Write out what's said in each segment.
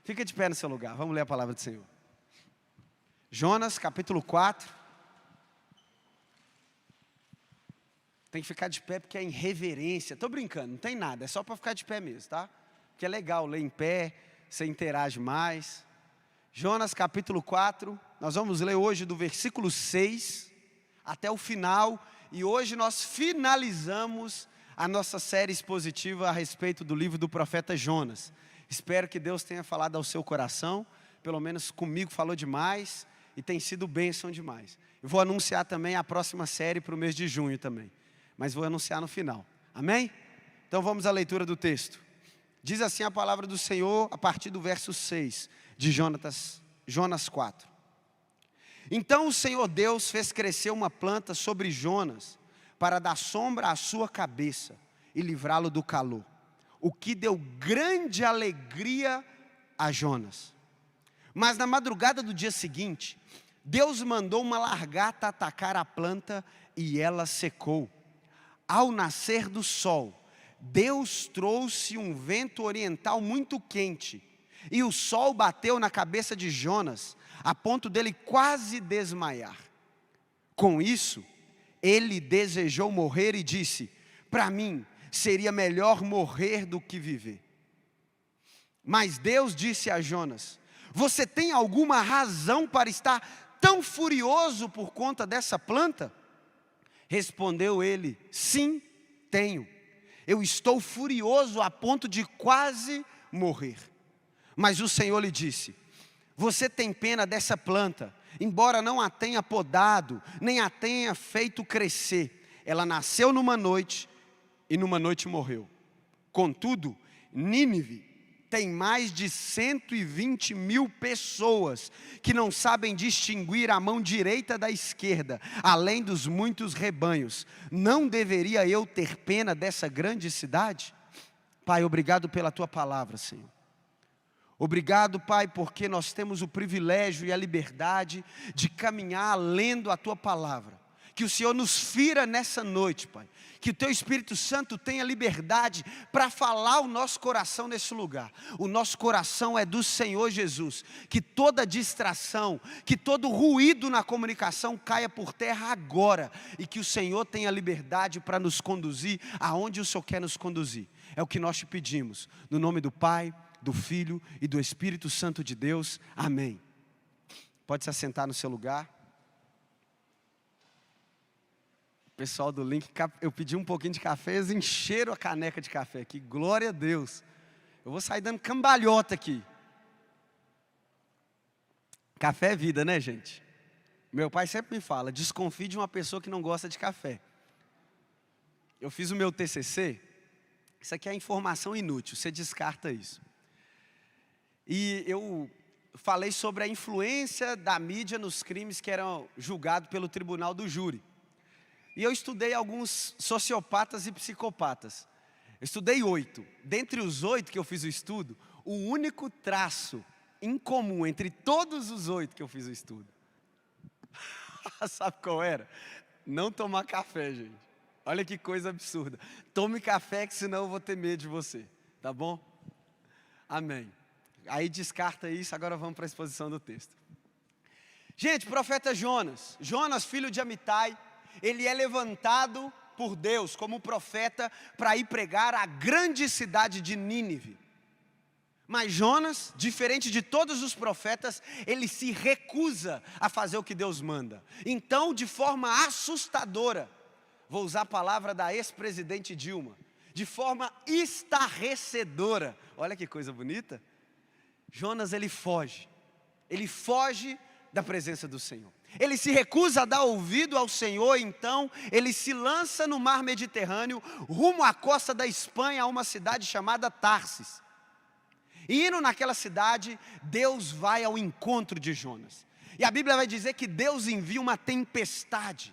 Fica de pé no seu lugar, vamos ler a palavra do Senhor. Jonas, capítulo 4. Tem que ficar de pé porque é em reverência. Estou brincando, não tem nada, é só para ficar de pé mesmo, tá? Porque é legal ler em pé, você interage mais. Jonas, capítulo 4, nós vamos ler hoje do versículo 6 até o final. E hoje nós finalizamos a nossa série expositiva a respeito do livro do profeta Jonas. Espero que Deus tenha falado ao seu coração, pelo menos comigo falou demais e tem sido bênção demais. Eu vou anunciar também a próxima série para o mês de junho também, mas vou anunciar no final, amém? Então vamos à leitura do texto. Diz assim a palavra do Senhor a partir do verso 6 de Jonas 4. Então o Senhor Deus fez crescer uma planta sobre Jonas, para dar sombra à sua cabeça e livrá-lo do calor, o que deu grande alegria a Jonas. Mas na madrugada do dia seguinte, Deus mandou uma lagarta atacar a planta e ela secou. Ao nascer do sol, Deus trouxe um vento oriental muito quente, e o sol bateu na cabeça de Jonas, a ponto dele quase desmaiar. Com isso, ele desejou morrer e disse: para mim, seria melhor morrer do que viver. Mas Deus disse a Jonas: você tem alguma razão para estar tão furioso por conta dessa planta? Respondeu ele: sim, tenho. Eu estou furioso a ponto de quase morrer. Mas o Senhor lhe disse: você tem pena dessa planta, embora não a tenha podado, nem a tenha feito crescer. Ela nasceu numa noite e numa noite morreu. Contudo, Nínive tem mais de 120 mil pessoas que não sabem distinguir a mão direita da esquerda, além dos muitos rebanhos. Não deveria eu ter pena dessa grande cidade? Pai, obrigado pela tua palavra, Senhor. Obrigado, Pai, porque nós temos o privilégio e a liberdade de caminhar lendo a tua palavra. Que o Senhor nos fira nessa noite, Pai. Que o teu Espírito Santo tenha liberdade para falar o nosso coração nesse lugar. O nosso coração é do Senhor Jesus. Que toda distração, que todo ruído na comunicação caia por terra agora. E que o Senhor tenha liberdade para nos conduzir aonde o Senhor quer nos conduzir. É o que nós te pedimos. No nome do Pai, do Filho e do Espírito Santo de Deus, amém. Pode se assentar no seu lugar. Pessoal do link, eu pedi um pouquinho de café, eles encheram a caneca de café aqui, glória a Deus. Eu vou sair dando cambalhota aqui. Café é vida, né, gente? Meu pai sempre me fala: desconfie de uma pessoa que não gosta de café. Eu fiz o meu TCC, isso aqui é informação inútil, você descarta isso. E eu falei sobre a influência da mídia nos crimes que eram julgados pelo tribunal do júri. E eu estudei alguns sociopatas e psicopatas. Eu estudei 8. Dentre os 8 que eu fiz o estudo, o único traço em comum entre todos os 8 que eu fiz o estudo, sabe qual era? Não tomar café, gente. Olha que coisa absurda. Tome café, que senão eu vou ter medo de você. Tá bom? Amém. Aí descarta isso, agora vamos para a exposição do texto. Gente, profeta Jonas, filho de Amitai, ele é levantado por Deus como profeta para ir pregar a grande cidade de Nínive. Mas Jonas, diferente de todos os profetas, ele se recusa a fazer o que Deus manda. Então, de forma assustadora, vou usar a palavra da ex-presidente Dilma, de forma estarrecedora, olha que coisa bonita, Jonas ele foge da presença do Senhor. Ele se recusa a dar ouvido ao Senhor, então ele se lança no mar Mediterrâneo, rumo à costa da Espanha, a uma cidade chamada Tarsis. E indo naquela cidade, Deus vai ao encontro de Jonas. E a Bíblia vai dizer que Deus envia uma tempestade.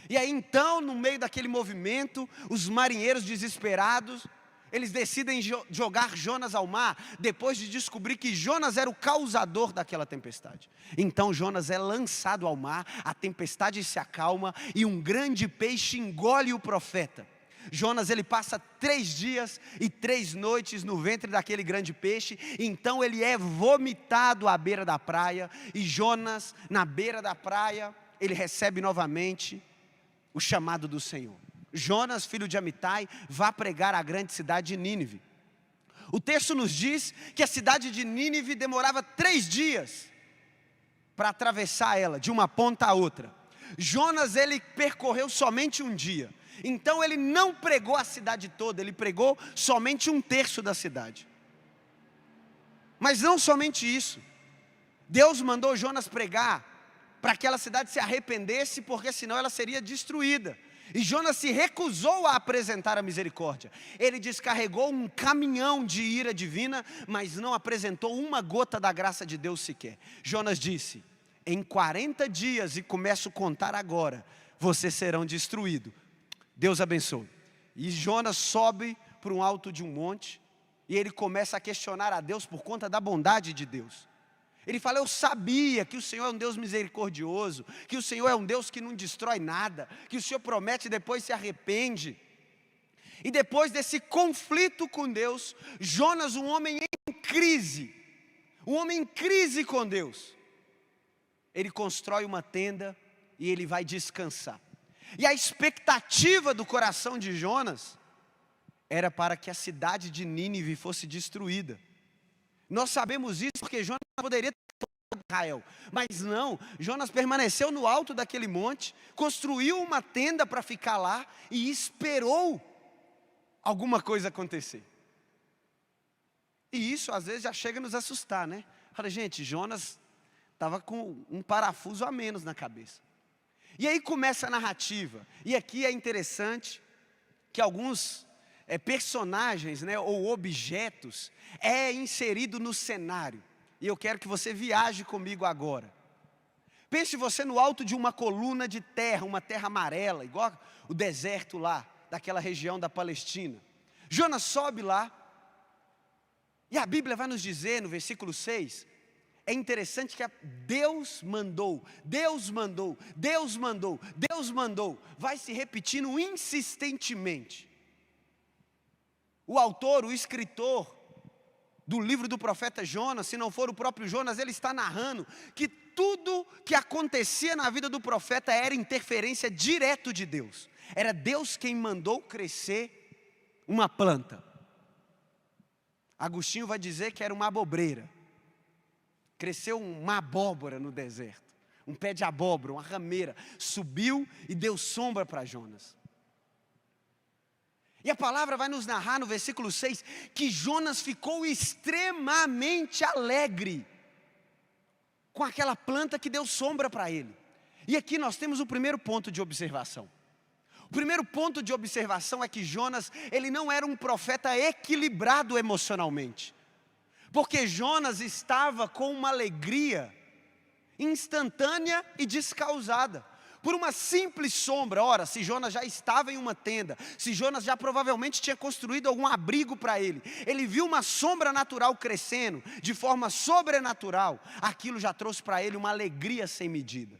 E aí então, no meio daquele movimento, os marinheiros desesperados, eles decidem jogar Jonas ao mar, depois de descobrir que Jonas era o causador daquela tempestade. Então Jonas é lançado ao mar, a tempestade se acalma e um grande peixe engole o profeta. Jonas, ele passa 3 dias e 3 noites no ventre daquele grande peixe, então ele é vomitado à beira da praia, e Jonas, na beira da praia, ele recebe novamente o chamado do Senhor. Jonas, filho de Amitai, vá pregar à grande cidade de Nínive. O texto nos diz que a cidade de Nínive demorava 3 dias para atravessar ela, de uma ponta a outra. Jonas, ele percorreu somente um dia. Então ele não pregou a cidade toda, ele pregou somente 1/3 da cidade. Mas não somente isso. Deus mandou Jonas pregar para que aquela cidade se arrependesse, porque senão ela seria destruída. E Jonas se recusou a apresentar a misericórdia. Ele descarregou um caminhão de ira divina, mas não apresentou uma gota da graça de Deus sequer. Jonas disse: em 40 dias, e começo a contar agora, vocês serão destruídos. Deus abençoe. E Jonas sobe para um alto de um monte, e ele começa a questionar a Deus por conta da bondade de Deus. Ele fala: eu sabia que o Senhor é um Deus misericordioso, que o Senhor é um Deus que não destrói nada, que o Senhor promete e depois se arrepende. E depois desse conflito com Deus, Jonas, um homem em crise com Deus, ele constrói uma tenda e ele vai descansar. E a expectativa do coração de Jonas era para que a cidade de Nínive fosse destruída. Nós sabemos isso porque Jonas poderia ter tomado Israel, mas não. Jonas permaneceu no alto daquele monte, construiu uma tenda para ficar lá e esperou alguma coisa acontecer. E isso às vezes já chega a nos assustar, né? Fala, gente, Jonas estava com um parafuso a menos na cabeça. E aí começa a narrativa. E aqui é interessante que alguns personagens, né, ou objetos inserido no cenário. E eu quero que você viaje comigo agora. Pense você no alto de uma coluna de terra, uma terra amarela, igual o deserto lá, daquela região da Palestina. Jonas sobe lá, e a Bíblia vai nos dizer no versículo 6, é interessante que Deus mandou, vai se repetindo insistentemente. O autor, o escritor do livro do profeta Jonas, se não for o próprio Jonas, ele está narrando que tudo que acontecia na vida do profeta era interferência direto de Deus. Era Deus quem mandou crescer uma planta. Agostinho vai dizer que era uma abobreira. Cresceu uma abóbora no deserto, um pé de abóbora, uma rameira, subiu e deu sombra para Jonas. E a palavra vai nos narrar no versículo 6, que Jonas ficou extremamente alegre com aquela planta que deu sombra para ele. E aqui nós temos o primeiro ponto de observação. O primeiro ponto de observação é que Jonas, ele não era um profeta equilibrado emocionalmente. Porque Jonas estava com uma alegria instantânea e descausada. Por uma simples sombra. Ora, se Jonas já estava em uma tenda, se Jonas já provavelmente tinha construído algum abrigo para ele, ele viu uma sombra natural crescendo, de forma sobrenatural, aquilo já trouxe para ele uma alegria sem medida.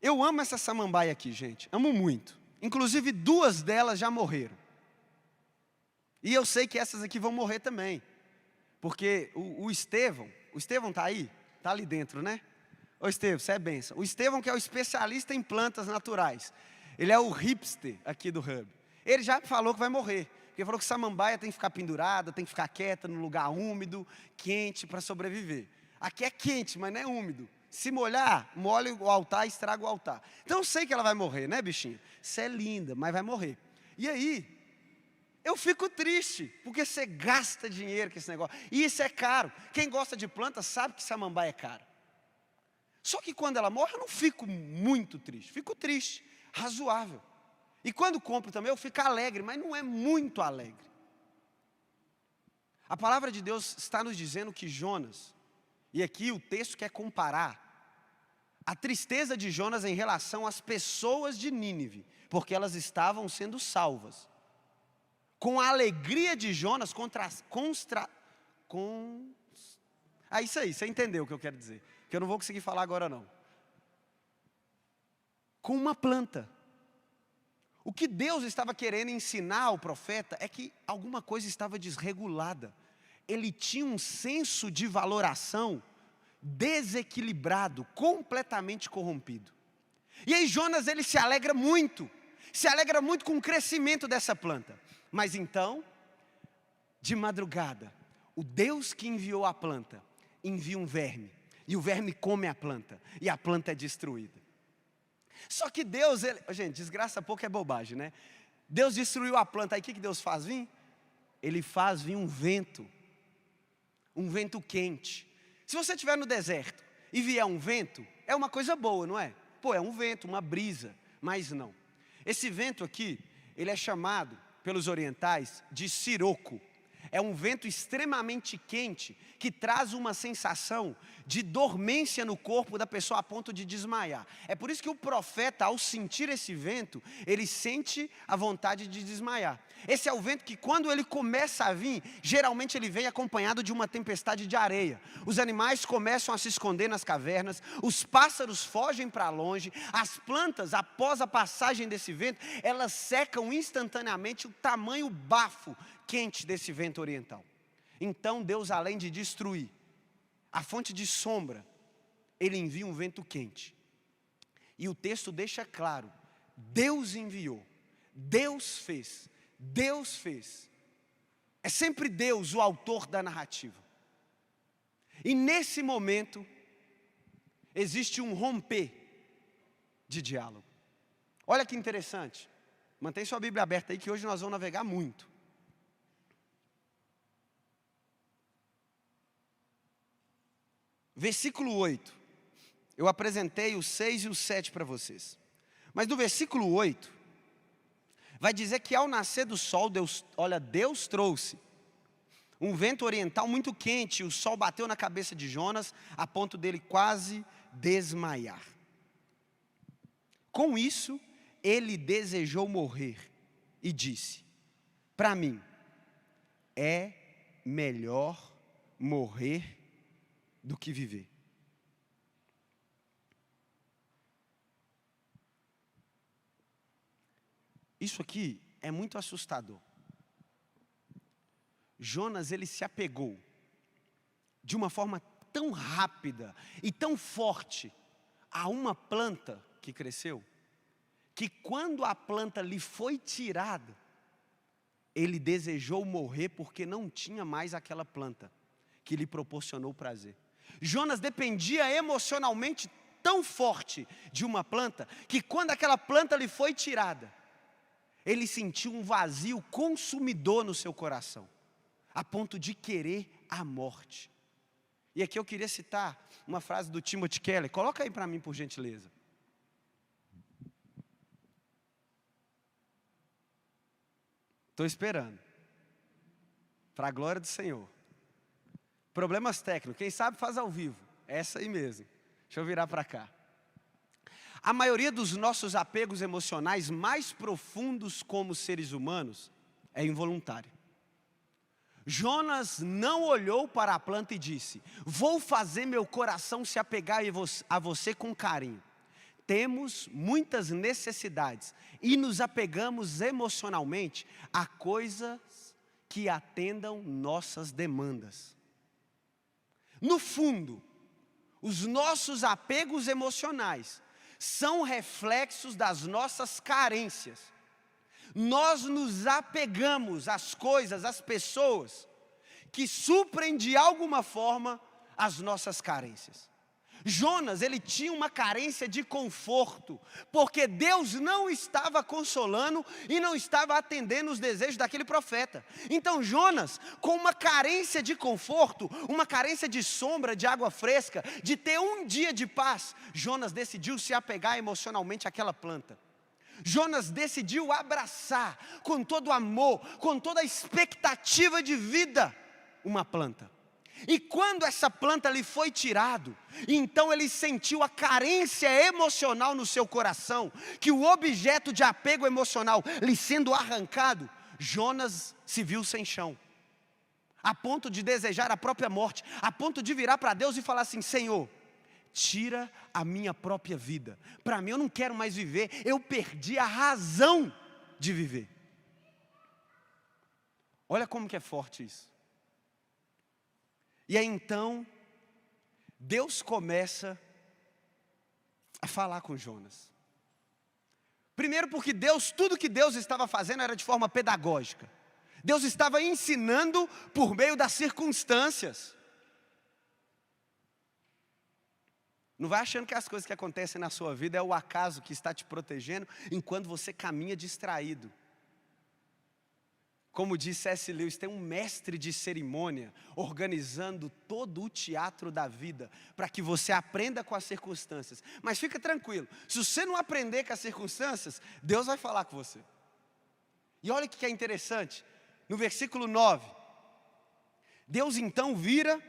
Eu amo essa samambaia aqui, gente, amo muito. Inclusive 2 delas já morreram. E eu sei que essas aqui vão morrer também. Porque o Estevão está aí? Está ali dentro, né? Ô Estevão, você é bênção. O Estevão, que é o especialista em plantas naturais. Ele é o hipster aqui do Hub. Ele já falou que vai morrer. Porque falou que samambaia tem que ficar pendurada, tem que ficar quieta num lugar úmido, quente, para sobreviver. Aqui é quente, mas não é úmido. Se molhar, molha o altar e estraga o altar. Então eu sei que ela vai morrer, né, bichinha? Você é linda, mas vai morrer. E aí, eu fico triste, porque você gasta dinheiro com esse negócio. E isso é caro. Quem gosta de planta sabe que samambaia é caro. Só que quando ela morre, eu não fico muito triste. Fico triste, razoável. E quando compro também, eu fico alegre, mas não é muito alegre. A palavra de Deus está nos dizendo que Jonas, e aqui o texto quer comparar a tristeza de Jonas em relação às pessoas de Nínive, porque elas estavam sendo salvas, com a alegria de Jonas isso aí, você entendeu o que eu quero dizer, que eu não vou conseguir falar agora não. Com uma planta. O que Deus estava querendo ensinar ao profeta é que alguma coisa estava desregulada. Ele tinha um senso de valoração desequilibrado, completamente corrompido. E aí Jonas, ele se alegra muito com o crescimento dessa planta. Mas então, de madrugada, o Deus que enviou a planta, envia um verme. E o verme come a planta, e a planta é destruída. Só que Deus, gente, desgraça pouco é bobagem, né? Deus destruiu a planta, aí o que Deus faz vir? Ele faz vir um vento quente. Se você estiver no deserto e vier um vento, é uma coisa boa, não é? Pô, é um vento, uma brisa, mas não. Esse vento aqui, ele é chamado pelos orientais de siroco. É um vento extremamente quente que traz uma sensação de dormência no corpo da pessoa a ponto de desmaiar. É por isso que o profeta, ao sentir esse vento, ele sente a vontade de desmaiar. Esse é o vento que, quando ele começa a vir, geralmente ele vem acompanhado de uma tempestade de areia. Os animais começam a se esconder nas cavernas, os pássaros fogem para longe, as plantas, após a passagem desse vento, elas secam instantaneamente, o tamanho bafo quente desse vento oriental. Então Deus, além de destruir a fonte de sombra, ele envia um vento quente. E o texto deixa claro, Deus enviou, Deus fez. É sempre Deus o autor da narrativa. E nesse momento, existe um romper de diálogo. Olha que interessante. Mantém sua Bíblia aberta aí que hoje nós vamos navegar muito. Versículo 8. Eu apresentei o 6 e o 7 para vocês. Mas no versículo 8, vai dizer que ao nascer do sol, Deus trouxe um vento oriental muito quente, o sol bateu na cabeça de Jonas, a ponto dele quase desmaiar. Com isso, ele desejou morrer e disse: para mim, é melhor morrer do que viver. Isso aqui é muito assustador. Jonas, ele se apegou de uma forma tão rápida e tão forte a uma planta que cresceu, que quando a planta lhe foi tirada, ele desejou morrer porque não tinha mais aquela planta que lhe proporcionou prazer. Jonas dependia emocionalmente tão forte de uma planta, que quando aquela planta lhe foi tirada, ele sentiu um vazio consumidor no seu coração, a ponto de querer a morte. E aqui eu queria citar uma frase do Timothy Keller. Coloca aí para mim, por gentileza. Estou esperando. Para a glória do Senhor. Problemas técnicos. Quem sabe faz ao vivo. Essa aí mesmo. Deixa eu virar para cá. A maioria dos nossos apegos emocionais mais profundos como seres humanos é involuntário. Jonas não olhou para a planta e disse: vou fazer meu coração se apegar a você com carinho. Temos muitas necessidades e nos apegamos emocionalmente a coisas que atendam nossas demandas. No fundo, os nossos apegos emocionais são reflexos das nossas carências. Nós nos apegamos às coisas, às pessoas que suprem de alguma forma as nossas carências. Jonas, ele tinha uma carência de conforto, porque Deus não estava consolando e não estava atendendo os desejos daquele profeta. Então Jonas, com uma carência de conforto, uma carência de sombra, de água fresca, de ter um dia de paz, Jonas decidiu se apegar emocionalmente àquela planta. Jonas decidiu abraçar com todo amor, com toda a expectativa de vida, uma planta. E quando essa planta lhe foi tirado, então ele sentiu a carência emocional no seu coração, que o objeto de apego emocional lhe sendo arrancado, Jonas se viu sem chão, a ponto de desejar a própria morte, a ponto de virar para Deus e falar assim: Senhor, tira a minha própria vida, para mim eu não quero mais viver, eu perdi a razão de viver. Olha como que é forte isso. E aí então, Deus começa a falar com Jonas. Primeiro porque tudo que Deus estava fazendo era de forma pedagógica. Deus estava ensinando por meio das circunstâncias. Não vai achando que as coisas que acontecem na sua vida é o acaso que está te protegendo enquanto você caminha distraído. Como disse C.S. Lewis, tem um mestre de cerimônia organizando todo o teatro da vida para que você aprenda com as circunstâncias. Mas fica tranquilo, se você não aprender com as circunstâncias, Deus vai falar com você. E olha o que é interessante, no versículo 9, Deus então vira,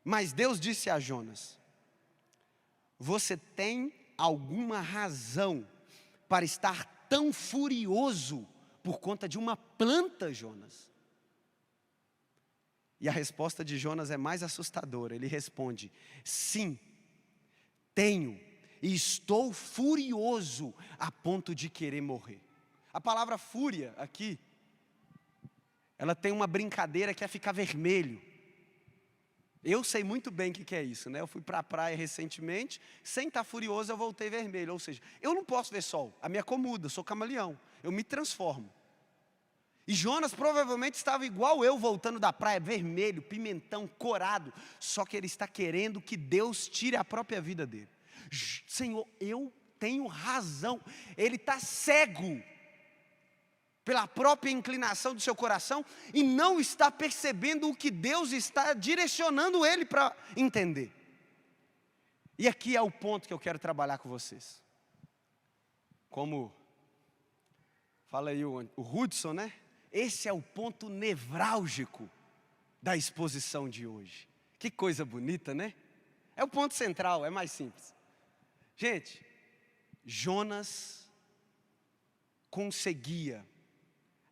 mas Deus disse a Jonas: você tem alguma razão para estar tão furioso por conta de uma planta, Jonas? E a resposta de Jonas é mais assustadora. Ele responde: sim, tenho, e estou furioso a ponto de querer morrer. A palavra fúria aqui, ela tem uma brincadeira que é ficar vermelho. Eu sei muito bem o que é isso, né? Eu fui para a praia recentemente, sem estar furioso eu voltei vermelho. Ou seja, eu não posso ver sol, a minha muda, eu sou camaleão, eu me transformo. E Jonas provavelmente estava igual eu, voltando da praia, vermelho, pimentão, corado. Só que ele está querendo que Deus tire a própria vida dele. Senhor, eu tenho razão. Ele está cego pela própria inclinação do seu coração e não está percebendo o que Deus está direcionando ele para entender. E aqui é o ponto que eu quero trabalhar com vocês. Como fala aí o Hudson, né? Esse é o ponto nevrálgico da exposição de hoje. Que coisa bonita, né? É o ponto central, é mais simples. Gente, Jonas conseguia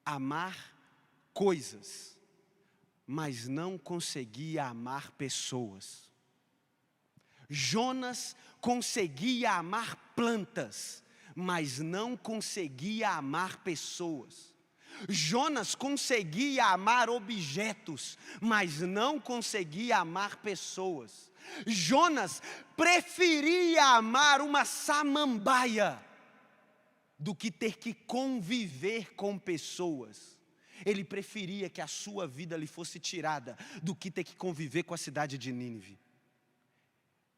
amar coisas, mas não conseguia amar pessoas. Jonas conseguia amar plantas, mas não conseguia amar pessoas. Jonas conseguia amar objetos, mas não conseguia amar pessoas. Jonas preferia amar uma samambaia do que ter que conviver com pessoas. Ele preferia que a sua vida lhe fosse tirada do que ter que conviver com a cidade de Nínive.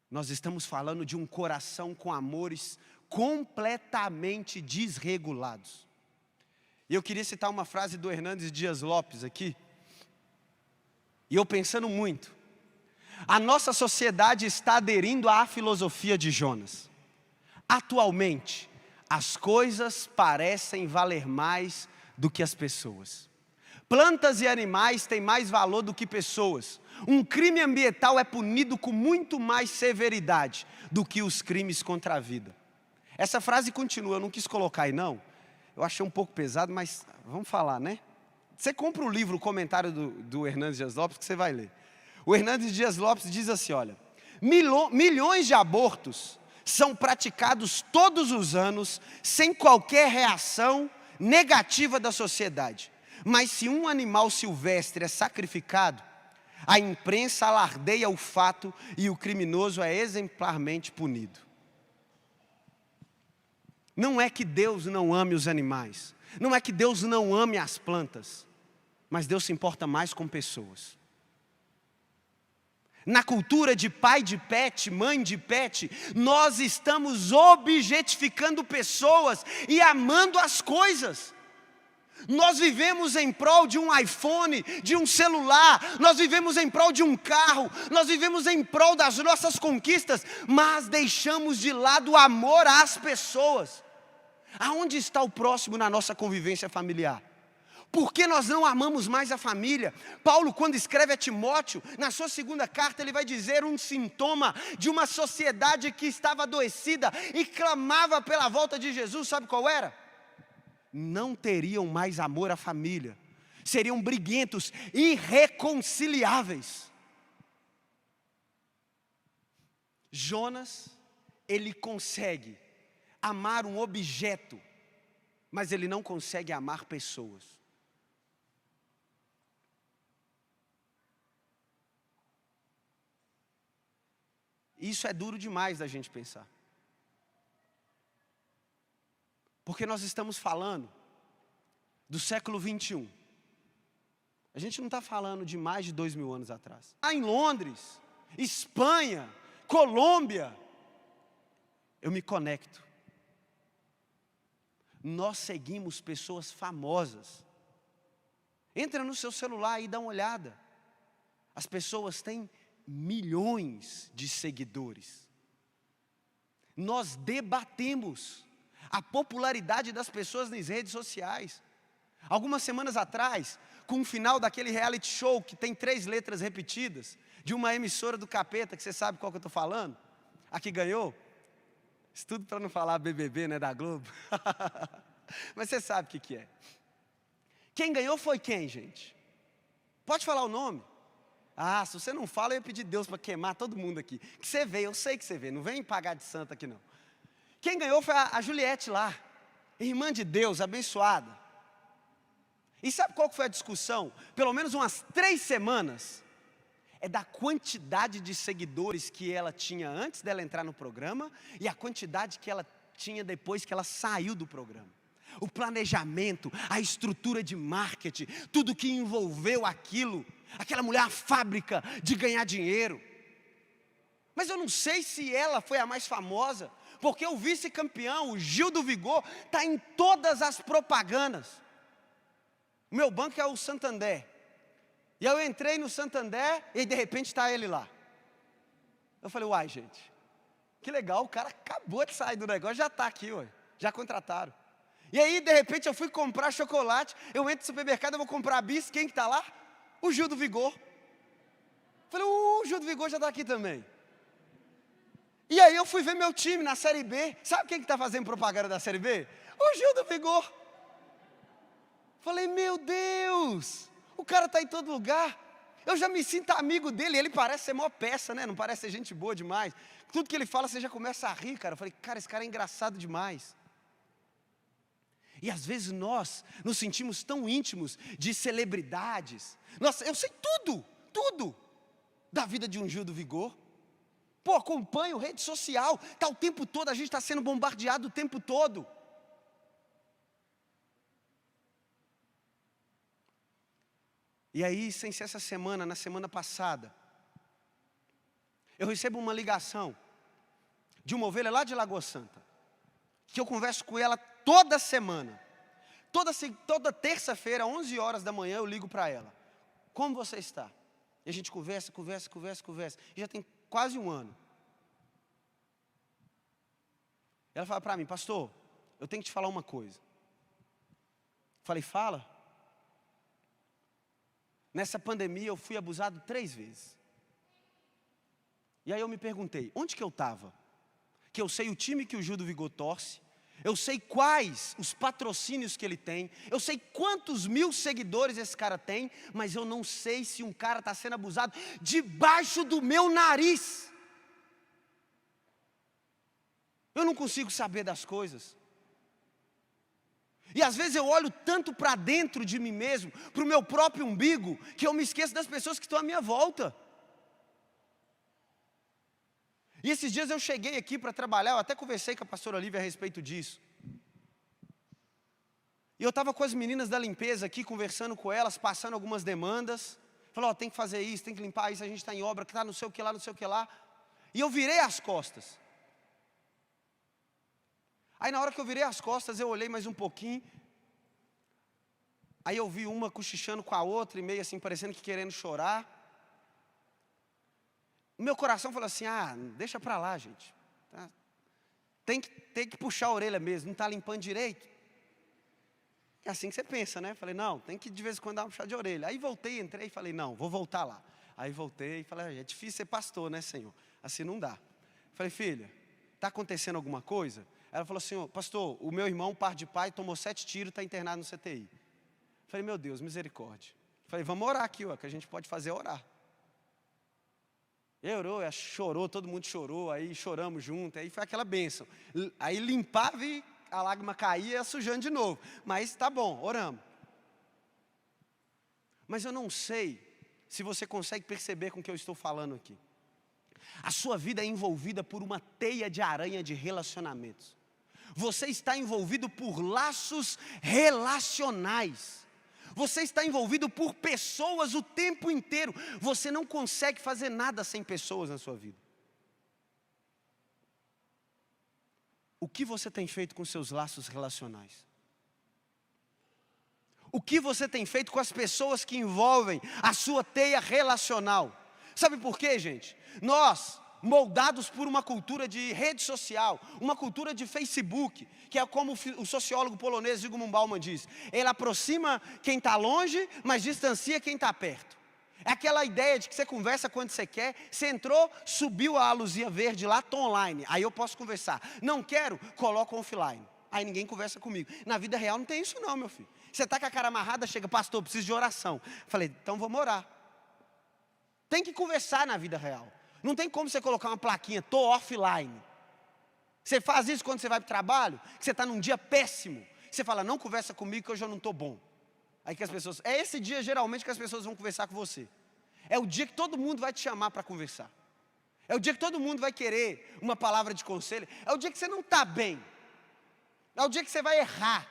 Nós estamos falando de um coração com amores completamente desregulados. E eu queria citar uma frase do Hernandes Dias Lopes aqui. E eu pensando muito. A nossa sociedade está aderindo à filosofia de Jonas. Atualmente, as coisas parecem valer mais do que as pessoas. Plantas e animais têm mais valor do que pessoas. Um crime ambiental é punido com muito mais severidade do que os crimes contra a vida. Essa frase continua, eu não quis colocar aí não. Eu achei um pouco pesado, mas vamos falar, né? Você compra o livro, o comentário do Hernandes Dias Lopes, que você vai ler. O Hernandes Dias Lopes diz assim, olha: milhões de abortos são praticados todos os anos, sem qualquer reação negativa da sociedade. Mas se um animal silvestre é sacrificado, a imprensa alardeia o fato e o criminoso é exemplarmente punido. Não é que Deus não ame os animais, não é que Deus não ame as plantas, mas Deus se importa mais com pessoas. Na cultura de pai de pet, mãe de pet, nós estamos objetificando pessoas e amando as coisas. Nós vivemos em prol de um iPhone, de um celular, nós vivemos em prol de um carro, nós vivemos em prol das nossas conquistas, mas deixamos de lado o amor às pessoas. Aonde está o próximo na nossa convivência familiar? Por que nós não amamos mais a família? Paulo, quando escreve a Timóteo, na sua segunda carta, ele vai dizer um sintoma de uma sociedade que estava adoecida e clamava pela volta de Jesus, sabe qual era? Não teriam mais amor à família, seriam briguentos, irreconciliáveis. Jonas, ele consegue amar um objeto, mas ele não consegue amar pessoas. Isso é duro demais da gente pensar. Porque nós estamos falando do século 21. A gente não está falando de mais de 2000 anos atrás. Lá em Londres, Espanha, Colômbia, eu me conecto. Nós seguimos pessoas famosas. Entra no seu celular e dá uma olhada. As pessoas têm milhões de seguidores. Nós debatemos a popularidade das pessoas nas redes sociais. Algumas semanas atrás, com o final daquele reality show que tem 3 letras repetidas, de uma emissora do capeta, que você sabe qual que eu estou falando, a que ganhou, isso tudo para não falar BBB, né, da Globo, mas você sabe o que é. Quem ganhou foi quem, gente? Pode falar o nome? Ah, se você não fala, eu ia pedir Deus para queimar todo mundo aqui. Que você vê, eu sei que você vê, não vem pagar de santa aqui não. Quem ganhou foi a Juliette lá, irmã de Deus, abençoada. E sabe qual que foi a discussão? Pelo menos umas 3 semanas. É da quantidade de seguidores que ela tinha antes dela entrar no programa e a quantidade que ela tinha depois que ela saiu do programa. O planejamento, a estrutura de marketing, tudo que envolveu aquilo. Aquela mulher, a fábrica de ganhar dinheiro. Mas eu não sei se ela foi a mais famosa, porque o vice-campeão, o Gil do Vigor, está em todas as propagandas. O meu banco é o Santander. E eu entrei no Santander e de repente está ele lá. Eu falei, uai gente, que legal, o cara acabou de sair do negócio, já está aqui, ué, já contrataram. E aí de repente eu fui comprar chocolate, eu entro no supermercado, eu vou comprar bis, quem que está lá? O Gil do Vigor. Falei, o Gil do Vigor já está aqui também. E aí eu fui ver meu time na Série B. Sabe quem que está fazendo propaganda da Série B? O Gil do Vigor. Falei, meu Deus, o cara está em todo lugar. Eu já me sinto amigo dele, ele parece ser maior peça, né? Não parece ser gente boa demais. Tudo que ele fala, você já começa a rir, cara. Eu falei, cara, esse cara é engraçado demais. E às vezes nós nos sentimos tão íntimos de celebridades. Nossa, eu sei tudo da vida de um Gil do Vigor. Pô, acompanho rede social, está o tempo todo, a gente está sendo bombardeado o tempo todo. E aí, sem ser essa semana, na semana passada, eu recebo uma ligação de uma ovelha lá de Lagoa Santa, que eu converso com ela toda semana. Toda terça-feira, 11 horas da manhã, eu ligo para ela. Como você está? E a gente conversa. E já tem quase 1 ano. Ela fala para mim, pastor, eu tenho que te falar uma coisa. Falei, fala. Nessa pandemia eu fui abusado 3 vezes. E aí eu me perguntei, onde que eu estava? Que eu sei o time que o Gil do Vigor torce, eu sei quais os patrocínios que ele tem, eu sei quantos 1000 seguidores esse cara tem, mas eu não sei se um cara está sendo abusado debaixo do meu nariz. Eu não consigo saber das coisas. E às vezes eu olho tanto para dentro de mim mesmo, para o meu próprio umbigo, que eu me esqueço das pessoas que estão à minha volta. E esses dias eu cheguei aqui para trabalhar, eu até conversei com a pastora Olívia a respeito disso. E eu estava com as meninas da limpeza aqui, conversando com elas, passando algumas demandas. Falei, tem que fazer isso, tem que limpar isso, a gente está em obra, que está não sei o que lá, não sei o que lá. E eu virei as costas. Aí na hora que eu virei as costas, eu olhei mais um pouquinho. Aí eu vi uma cochichando com a outra, e meio assim, parecendo que querendo chorar. Meu coração falou assim, deixa para lá, gente. Tá? Tem que puxar a orelha mesmo, não está limpando direito. É assim que você pensa, né? Falei, não, tem que de vez em quando dar uma puxada de orelha. Aí voltei, entrei e falei, não, vou voltar lá. Aí voltei e falei, é difícil ser pastor, né, Senhor? Assim não dá. Falei, filha, está acontecendo alguma coisa? Ela falou assim, pastor, o meu irmão, par de pai, tomou 7 tiros, está internado no CTI. Falei, meu Deus, misericórdia. Falei, vamos orar aqui, que a gente pode fazer é orar. E orou, ela chorou, todo mundo chorou, aí choramos junto, aí foi aquela bênção. Aí limpava e a lágrima caía e ia sujando de novo. Mas tá bom, oramos. Mas eu não sei se você consegue perceber com o que eu estou falando aqui. A sua vida é envolvida por uma teia de aranha de relacionamentos. Você está envolvido por laços relacionais. Você está envolvido por pessoas o tempo inteiro. Você não consegue fazer nada sem pessoas na sua vida. O que você tem feito com seus laços relacionais? O que você tem feito com as pessoas que envolvem a sua teia relacional? Sabe por quê, gente? Nós, moldados por uma cultura de rede social, uma cultura de Facebook, que é como o sociólogo polonês Zygmunt Bauman diz, ele aproxima quem está longe, mas distancia quem está perto. É aquela ideia de que você conversa quando você quer, você entrou, subiu a luzinha verde lá, estou online, aí eu posso conversar. Não quero, coloco offline. Aí ninguém conversa comigo. Na vida real não tem isso não, meu filho. Você está com a cara amarrada, chega, pastor, preciso de oração. Falei, então vamos orar. Tem que conversar na vida real. Não tem como você colocar uma plaquinha, estou offline. Você faz isso quando você vai para o trabalho, que você está num dia péssimo. Você fala, não conversa comigo que hoje eu não estou bom. Aí que as pessoas, é esse dia geralmente que as pessoas vão conversar com você. É o dia que todo mundo vai te chamar para conversar. É o dia que todo mundo vai querer uma palavra de conselho. É o dia que você não está bem. É o dia que você vai errar.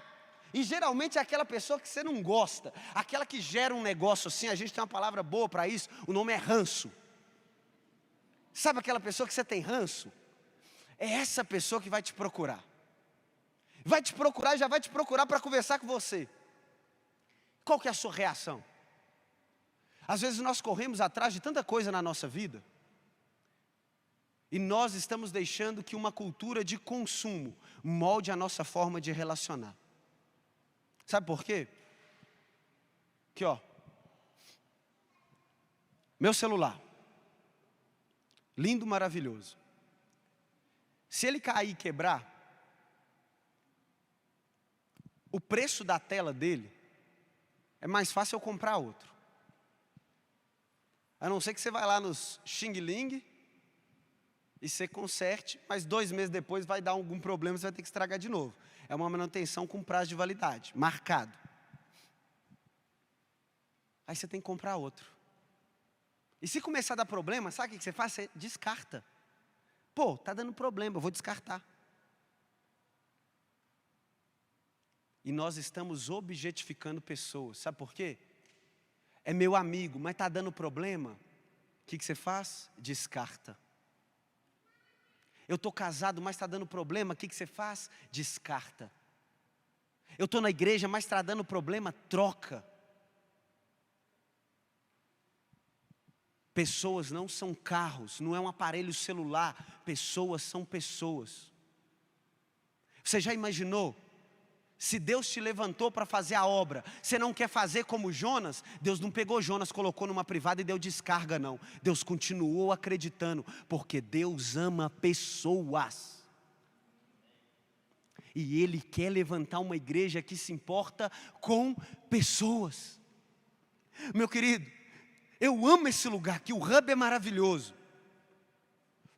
E geralmente é aquela pessoa que você não gosta. Aquela que gera um negócio assim, a gente tem uma palavra boa para isso, o nome é ranço. Sabe aquela pessoa que você tem ranço? É essa pessoa que vai te procurar. Vai te procurar e já vai te procurar para conversar com você. Qual que é a sua reação? Às vezes nós corremos atrás de tanta coisa na nossa vida. E nós estamos deixando que uma cultura de consumo molde a nossa forma de relacionar. Sabe por quê? Aqui, ó. Meu celular. Lindo, maravilhoso. Se ele cair e quebrar, o preço da tela dele é mais fácil eu comprar outro. A não ser que você vai lá nos Xing Ling e você conserte, mas 2 meses depois vai dar algum problema, você vai ter que estragar de novo. É uma manutenção com prazo de validade, marcado. Aí você tem que comprar outro. E se começar a dar problema, sabe o que você faz? Você descarta. Pô, está dando problema, eu vou descartar. E nós estamos objetificando pessoas, sabe por quê? É meu amigo, mas está dando problema. O que você faz? Descarta. Eu estou casado, mas está dando problema. O que você faz? Descarta. Eu estou na igreja, mas está dando problema. Troca. Pessoas não são carros, não é um aparelho celular. Pessoas são pessoas. Você já imaginou? Se Deus te levantou para fazer a obra, você não quer fazer como Jonas? Deus não pegou Jonas, colocou numa privada e deu descarga não. Deus continuou acreditando, porque Deus ama pessoas. E Ele quer levantar uma igreja que se importa com pessoas. Meu querido, eu amo esse lugar aqui, o Hub é maravilhoso.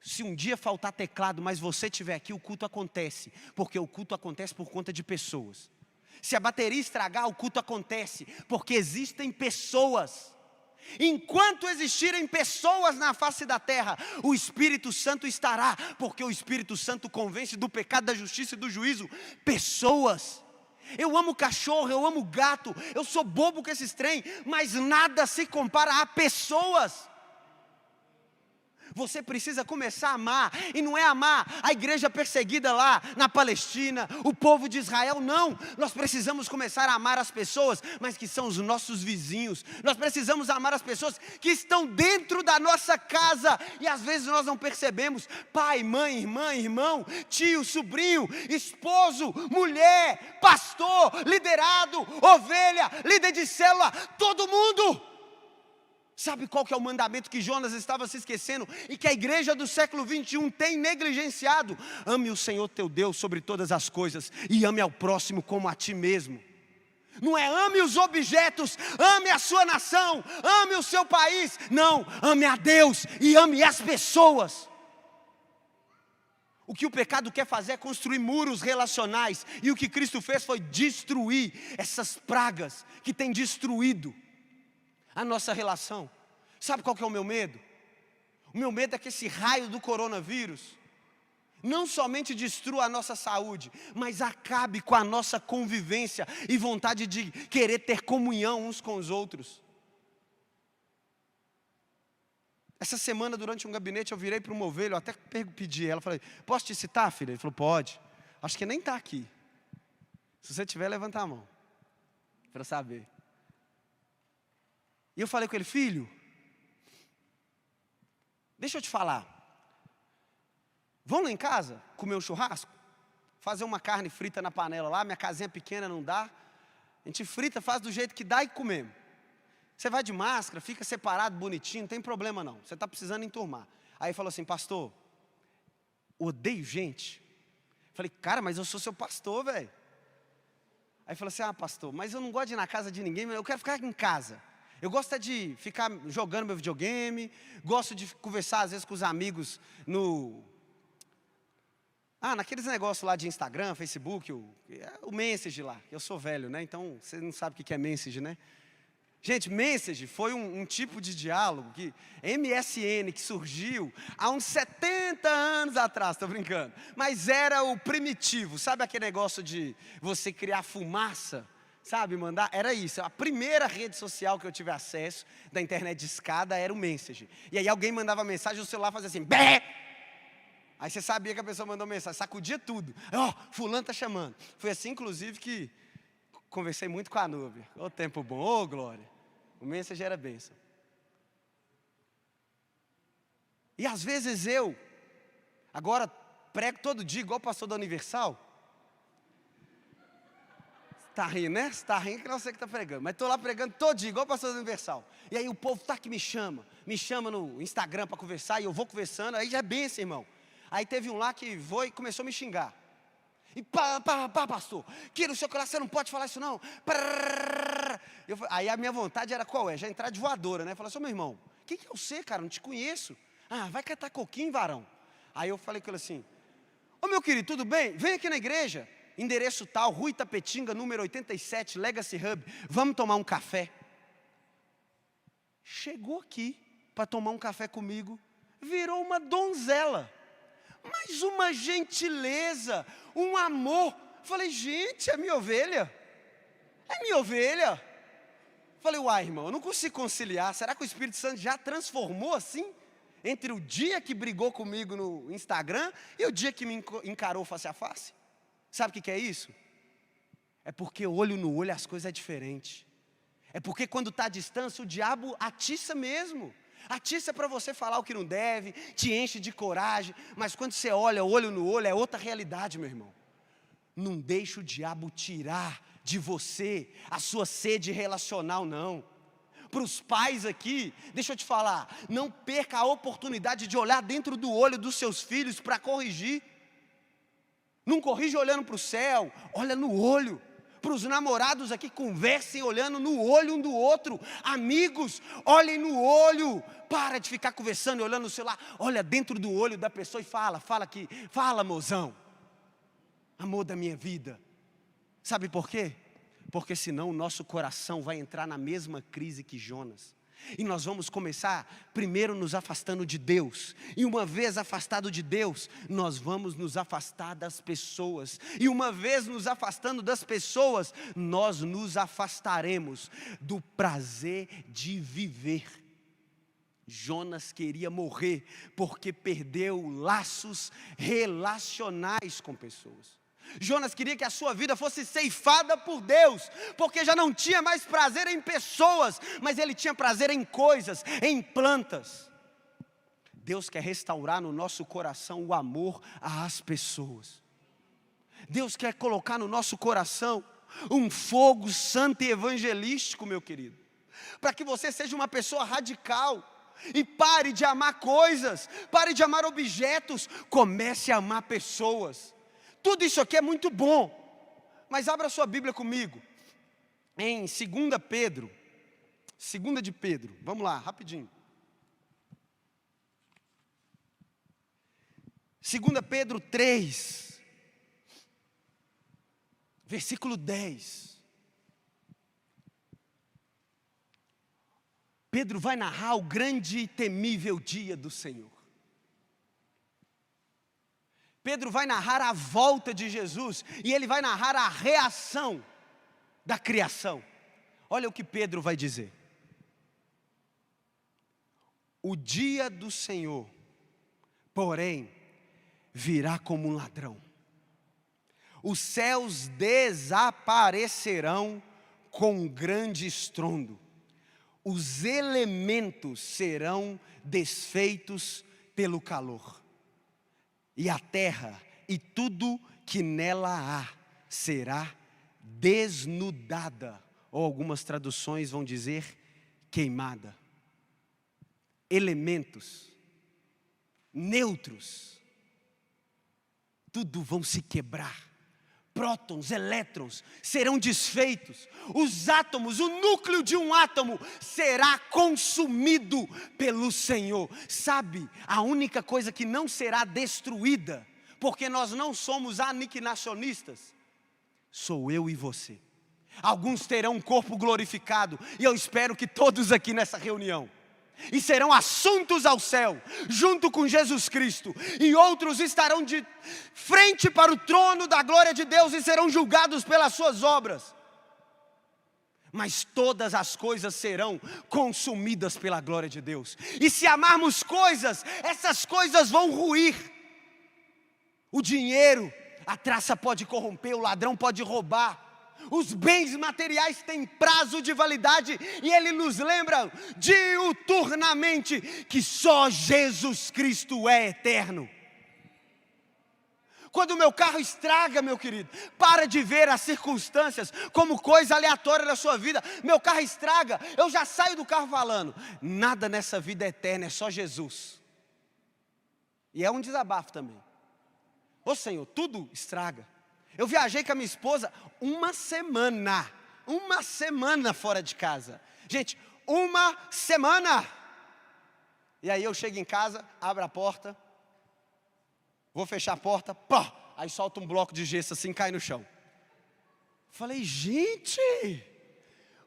Se um dia faltar teclado, mas você estiver aqui, o culto acontece. Porque o culto acontece por conta de pessoas. Se a bateria estragar, o culto acontece. Porque existem pessoas. Enquanto existirem pessoas na face da terra, o Espírito Santo estará. Porque o Espírito Santo convence do pecado, da justiça e do juízo. Pessoas. Eu amo cachorro, eu amo gato. Eu sou bobo com esses trem. Mas nada se compara a pessoas. Você precisa começar a amar, e não é amar a igreja perseguida lá na Palestina, o povo de Israel, não. Nós precisamos começar a amar as pessoas, mas que são os nossos vizinhos. Nós precisamos amar as pessoas que estão dentro da nossa casa, e às vezes nós não percebemos. Pai, mãe, irmã, irmão, tio, sobrinho, esposo, mulher, pastor, liderado, ovelha, líder de célula, todo mundo. Sabe qual que é o mandamento que Jonas estava se esquecendo e que a igreja do século 21 tem negligenciado? Ame o Senhor teu Deus sobre todas as coisas e ame ao próximo como a ti mesmo. Não é ame os objetos, ame a sua nação, ame o seu país. Não, ame a Deus e ame as pessoas. O que o pecado quer fazer é construir muros relacionais. E o que Cristo fez foi destruir essas pragas que têm destruído a nossa relação. Sabe qual que é o meu medo? O meu medo é que esse raio do coronavírus não somente destrua a nossa saúde, mas acabe com a nossa convivência e vontade de querer ter comunhão uns com os outros. Essa semana, durante um gabinete, eu virei para uma ovelha, eu até pedi ela, falei, posso te citar, filha? Ele falou, pode. Acho que nem está aqui. Se você tiver, levanta a mão, para eu saber. E eu falei com ele, filho, deixa eu te falar. Vamos lá em casa, comer um churrasco? Fazer uma carne frita na panela lá, minha casinha pequena não dá. A gente frita, faz do jeito que dá e comemos. Você vai de máscara, fica separado, bonitinho, não tem problema não. Você está precisando enturmar. Aí ele falou assim, pastor, odeio gente. Falei, cara, mas eu sou seu pastor, velho. Aí ele falou assim, pastor, mas eu não gosto de ir na casa de ninguém, eu quero ficar em casa. Eu gosto de ficar jogando meu videogame, gosto de conversar às vezes com os amigos naqueles negócios lá de Instagram, Facebook, o Message lá. Eu sou velho, né? Então você não sabe o que é Message, né? Gente, Message foi um tipo de diálogo, MSN, que surgiu há uns 70 anos atrás, estou brincando. Mas era o primitivo, sabe aquele negócio de você criar fumaça, sabe, mandar? Era isso, a primeira rede social que eu tive acesso, da internet de escada, era o Message. E aí alguém mandava mensagem, o celular fazia assim, bé! Aí você sabia que a pessoa mandou mensagem, sacudia tudo. Fulano está chamando. Foi assim, inclusive, que conversei muito com a Núbia. Ô tempo bom, ô glória. O Messenger era bênção. E às vezes eu, agora prego todo dia, igual o pastor da Universal. Está rindo, né? Você está rindo que não sei que está pregando. Mas estou lá pregando todo dia, igual o pastor da Universal. E aí o povo está que me chama no Instagram para conversar, e eu vou conversando, aí já é bênção, irmão. Aí teve um lá que foi e começou a me xingar. E pastor, que no seu coração, você não pode falar isso não. Aí a minha vontade era qual é? Já entrar de voadora, né? Falar assim, meu irmão, quem que é você, cara? Não te conheço. Vai catar coquinho, varão. Aí eu falei com ele assim, meu querido, tudo bem? Vem aqui na igreja, endereço tal, Rua Itapetinga, número 87, Legacy Hub, vamos tomar um café. Chegou aqui para tomar um café comigo, virou uma donzela. Mas uma gentileza, um amor. Falei, gente, é minha ovelha. É minha ovelha. Falei, uai, irmão, eu não consigo conciliar. Será que o Espírito Santo já transformou assim? Entre o dia que brigou comigo no Instagram e o dia que me encarou face a face? Sabe o que é isso? É porque olho no olho as coisas é diferente. É porque quando está à distância o diabo atiça mesmo. Atiça para você falar o que não deve, te enche de coragem, mas quando você olha olho no olho é outra realidade, meu irmão. Não deixe o diabo tirar de você a sua sede relacional, não. Para os pais aqui, deixa eu te falar, não perca a oportunidade de olhar dentro do olho dos seus filhos para corrigir. Não corrige olhando para o céu, olha no olho. Para os namorados aqui, conversem olhando no olho um do outro. Amigos, olhem no olho. Para de ficar conversando e olhando no celular. Olha dentro do olho da pessoa e fala, mozão. Amor da minha vida. Sabe por quê? Porque senão o nosso coração vai entrar na mesma crise que Jonas. E nós vamos começar primeiro nos afastando de Deus. E uma vez afastado de Deus, nós vamos nos afastar das pessoas. E uma vez nos afastando das pessoas, nós nos afastaremos do prazer de viver. Jonas queria morrer porque perdeu laços relacionais com pessoas. Jonas queria que a sua vida fosse ceifada por Deus, porque já não tinha mais prazer em pessoas, mas ele tinha prazer em coisas, em plantas. Deus quer restaurar no nosso coração o amor às pessoas. Deus quer colocar no nosso coração um fogo santo e evangelístico, meu querido, para que você seja uma pessoa radical. E pare de amar coisas, pare de amar objetos, comece a amar pessoas. Tudo isso aqui é muito bom, mas abra sua Bíblia comigo, em 2 de Pedro, vamos lá, rapidinho. 2 Pedro 3, versículo 10. Pedro vai narrar o grande e temível dia do Senhor. Pedro vai narrar a volta de Jesus e ele vai narrar a reação da criação. Olha o que Pedro vai dizer. O dia do Senhor, porém, virá como um ladrão. Os céus desaparecerão com um grande estrondo. Os elementos serão desfeitos pelo calor. E a terra e tudo que nela há será desnudada. Ou algumas traduções vão dizer queimada. Elementos neutros, tudo vão se quebrar. Prótons, elétrons serão desfeitos. Os átomos, o núcleo de um átomo será consumido pelo Senhor. Sabe, a única coisa que não será destruída, porque nós não somos aniquilacionistas, sou eu e você. Alguns terão um corpo glorificado, e eu espero que todos aqui nessa reunião, e serão assuntos ao céu, junto com Jesus Cristo, e outros estarão de frente para o trono da glória de Deus, e serão julgados pelas suas obras, mas todas as coisas serão consumidas pela glória de Deus. E se amarmos coisas, essas coisas vão ruir. O dinheiro, a traça pode corromper, o ladrão pode roubar. Os bens materiais têm prazo de validade, e ele nos lembra diuturnamente que só Jesus Cristo é eterno. Quando o meu carro estraga, meu querido, para de ver as circunstâncias como coisa aleatória da sua vida. Meu carro estraga, eu já saio do carro falando, nada nessa vida é eterna, é só Jesus. E é um desabafo também. Ô Senhor, tudo estraga. Eu viajei com a minha esposa uma semana fora de casa. Gente, uma semana. E aí eu chego em casa, abro a porta, vou fechar a porta, pá, aí solta um bloco de gesso assim, cai no chão. Falei, gente,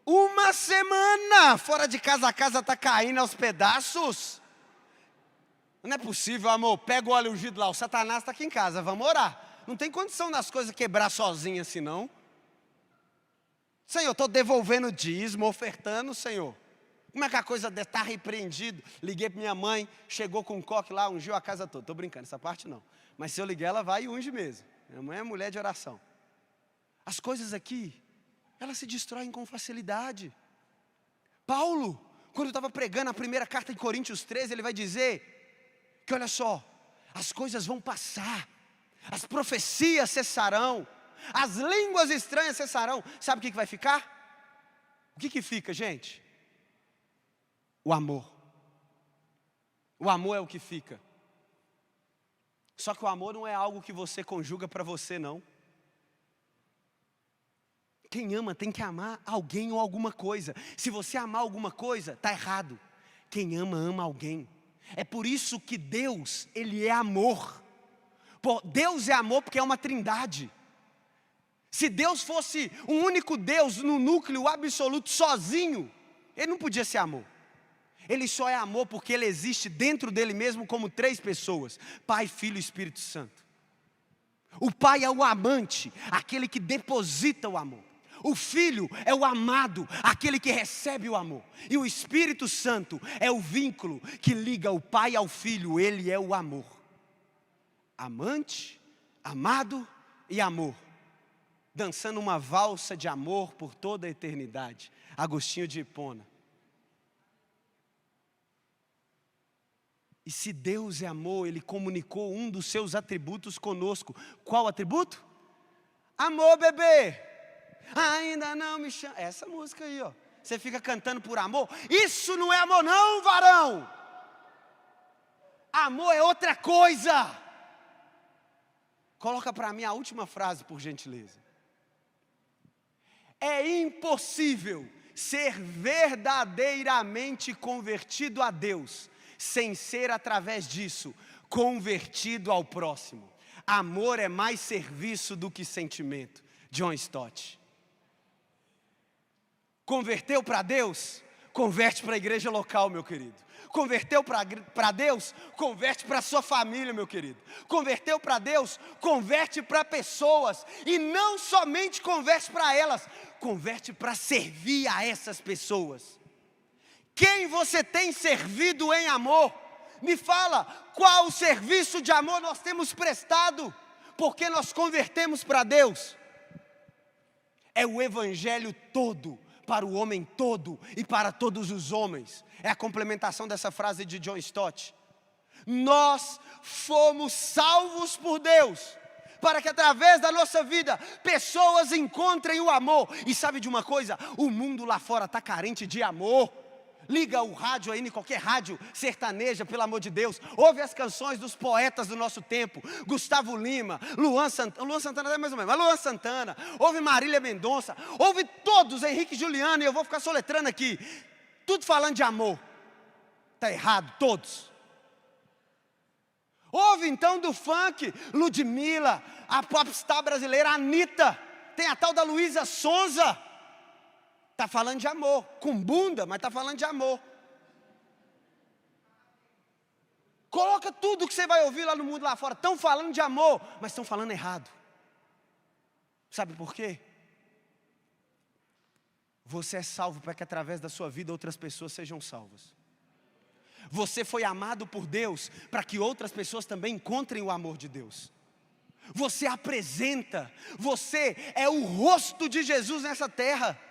uma semana fora de casa, a casa está caindo aos pedaços. Não é possível, amor, pega o óleo ungido lá, o Satanás está aqui em casa, vamos orar. Não tem condição das coisas quebrar sozinhas assim não. Senhor, estou devolvendo o dízimo, ofertando, Senhor. Como é que a coisa está repreendido? Liguei para minha mãe, chegou com um coque lá, ungiu a casa toda. Estou brincando, essa parte não. Mas se eu liguei, ela vai e unge mesmo. Minha mãe é mulher de oração. As coisas aqui, elas se destroem com facilidade. Paulo, quando estava pregando a primeira carta em Coríntios 13, ele vai dizer que olha só, as coisas vão passar. As profecias cessarão, as línguas estranhas cessarão. Sabe o que vai ficar? O que fica, gente? O amor. O amor é o que fica. Só que o amor não é algo que você conjuga para você, não. Quem ama tem que amar alguém ou alguma coisa. Se você amar alguma coisa, está errado. Quem ama, ama alguém. É por isso que Deus, Ele é amor. Deus é amor porque é uma trindade. Se Deus fosse um único Deus no núcleo absoluto sozinho, Ele não podia ser amor. Ele só é amor porque Ele existe dentro dele mesmo como três pessoas: Pai, Filho e Espírito Santo. O Pai é o amante, aquele que deposita o amor. O Filho é o amado, aquele que recebe o amor. E o Espírito Santo é o vínculo que liga o Pai ao Filho. Ele é o amor. Amante, amado e amor, dançando uma valsa de amor por toda a eternidade. Agostinho de Hipona. E se Deus é amor, Ele comunicou um dos seus atributos conosco. Qual atributo? Amor, bebê. Ainda não me chama. Essa música aí, ó. Você fica cantando por amor. Isso não é amor não, varão. Amor é outra coisa. Coloca para mim a última frase, por gentileza. É impossível ser verdadeiramente convertido a Deus sem ser através disso convertido ao próximo. Amor é mais serviço do que sentimento. John Stott. Converteu para Deus? Converte para a igreja local, meu querido. Converteu para Deus? Converte para a sua família, meu querido. Converteu para Deus? Converte para pessoas. E não somente converte para elas, converte para servir a essas pessoas. Quem você tem servido em amor? Me fala, qual serviço de amor nós temos prestado? Porque nós convertemos para Deus. É o evangelho todo, para o homem todo e para todos os homens. É a complementação dessa frase de John Stott. Nós fomos salvos por Deus, para que através da nossa vida, pessoas encontrem o amor. E sabe de uma coisa? O mundo lá fora está carente de amor. Liga o rádio aí, em qualquer rádio sertaneja, pelo amor de Deus. Ouve as canções dos poetas do nosso tempo. Gustavo Lima, Luan Santana é mais ou menos, mas Luan Santana. Ouve Marília Mendonça. Ouve todos, Henrique Juliano, e eu vou ficar soletrando aqui. Tudo falando de amor. Está errado, todos. Ouve então do funk, Ludmilla, a popstar brasileira, Anitta. Tem a tal da Luísa Sonza. Está falando de amor, com bunda, mas está falando de amor. Coloca tudo que você vai ouvir lá no mundo lá fora. Estão falando de amor, mas estão falando errado. Sabe por quê? Você é salvo para que através da sua vida outras pessoas sejam salvas. Você foi amado por Deus para que outras pessoas também encontrem o amor de Deus. Você apresenta, você é o rosto de Jesus nessa terra.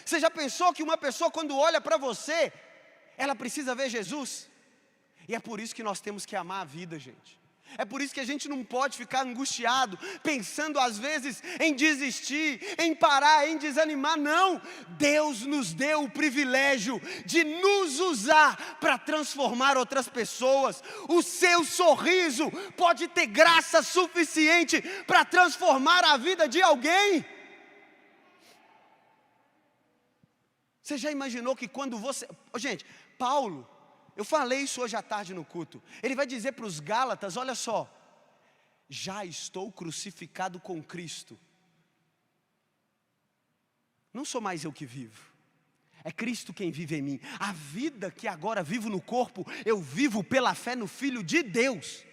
Você já pensou que uma pessoa, quando olha para você, ela precisa ver Jesus? E é por isso que nós temos que amar a vida, gente. É por isso que a gente não pode ficar angustiado, pensando às vezes em desistir, em parar, em desanimar. Não, Deus nos deu o privilégio de nos usar para transformar outras pessoas. O seu sorriso pode ter graça suficiente para transformar a vida de alguém. Você já imaginou que quando você... Gente, Paulo, eu falei isso hoje à tarde no culto. Ele vai dizer para os Gálatas, olha só. Já estou crucificado com Cristo. Não sou mais eu que vivo. É Cristo quem vive em mim. A vida que agora vivo no corpo, eu vivo pela fé no Filho de Deus.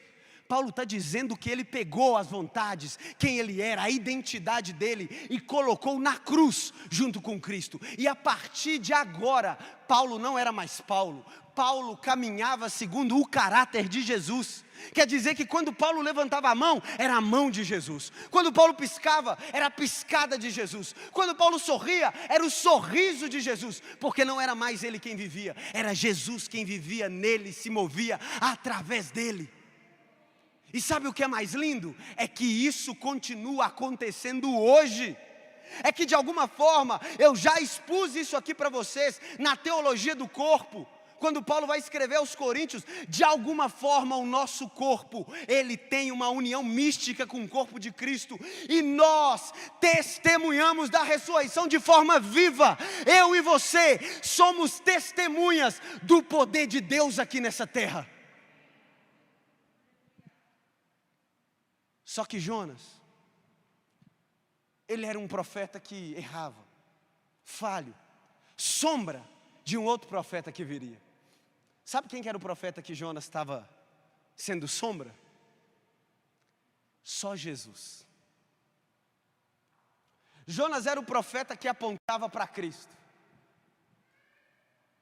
Paulo está dizendo que ele pegou as vontades, quem ele era, a identidade dele, e colocou na cruz junto com Cristo. E a partir de agora, Paulo não era mais Paulo. Paulo caminhava segundo o caráter de Jesus. Quer dizer que quando Paulo levantava a mão, era a mão de Jesus. Quando Paulo piscava, era a piscada de Jesus. Quando Paulo sorria, era o sorriso de Jesus. Porque não era mais ele quem vivia, era Jesus quem vivia nele, se movia através dele. E sabe o que é mais lindo? É que isso continua acontecendo hoje. É que de alguma forma, eu já expus isso aqui para vocês, na teologia do corpo. Quando Paulo vai escrever aos Coríntios, de alguma forma o nosso corpo, ele tem uma união mística com o corpo de Cristo. E nós testemunhamos da ressurreição de forma viva. Eu e você somos testemunhas do poder de Deus aqui nessa terra. Só que Jonas, ele era um profeta que errava, falho, sombra de um outro profeta que viria. Sabe quem que era o profeta que Jonas estava sendo sombra? Só Jesus. Jonas era o profeta que apontava para Cristo.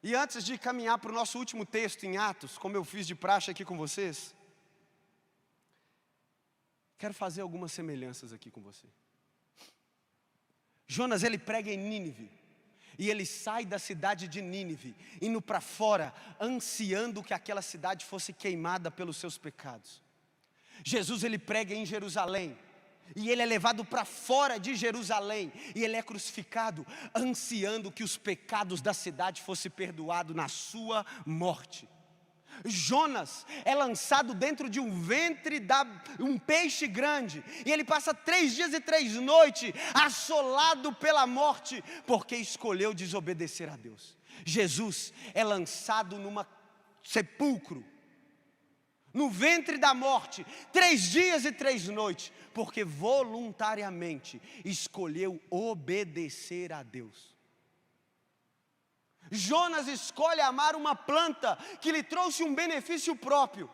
E antes de caminhar para o nosso último texto em Atos, como eu fiz de praxe aqui com vocês, quero fazer algumas semelhanças aqui com você. Jonas, ele prega em Nínive. E ele sai da cidade de Nínive, indo para fora, ansiando que aquela cidade fosse queimada pelos seus pecados. Jesus, ele prega em Jerusalém. E ele é levado para fora de Jerusalém. E ele é crucificado, ansiando que os pecados da cidade fossem perdoados na sua morte. Jonas é lançado dentro de um ventre um peixe grande, e ele passa 3 dias e 3 noites assolado pela morte, porque escolheu desobedecer a Deus. Jesus é lançado numa sepulcro, no ventre da morte, 3 dias e 3 noites, porque voluntariamente escolheu obedecer a Deus. Jonas escolhe amar uma planta que lhe trouxe um benefício próprio.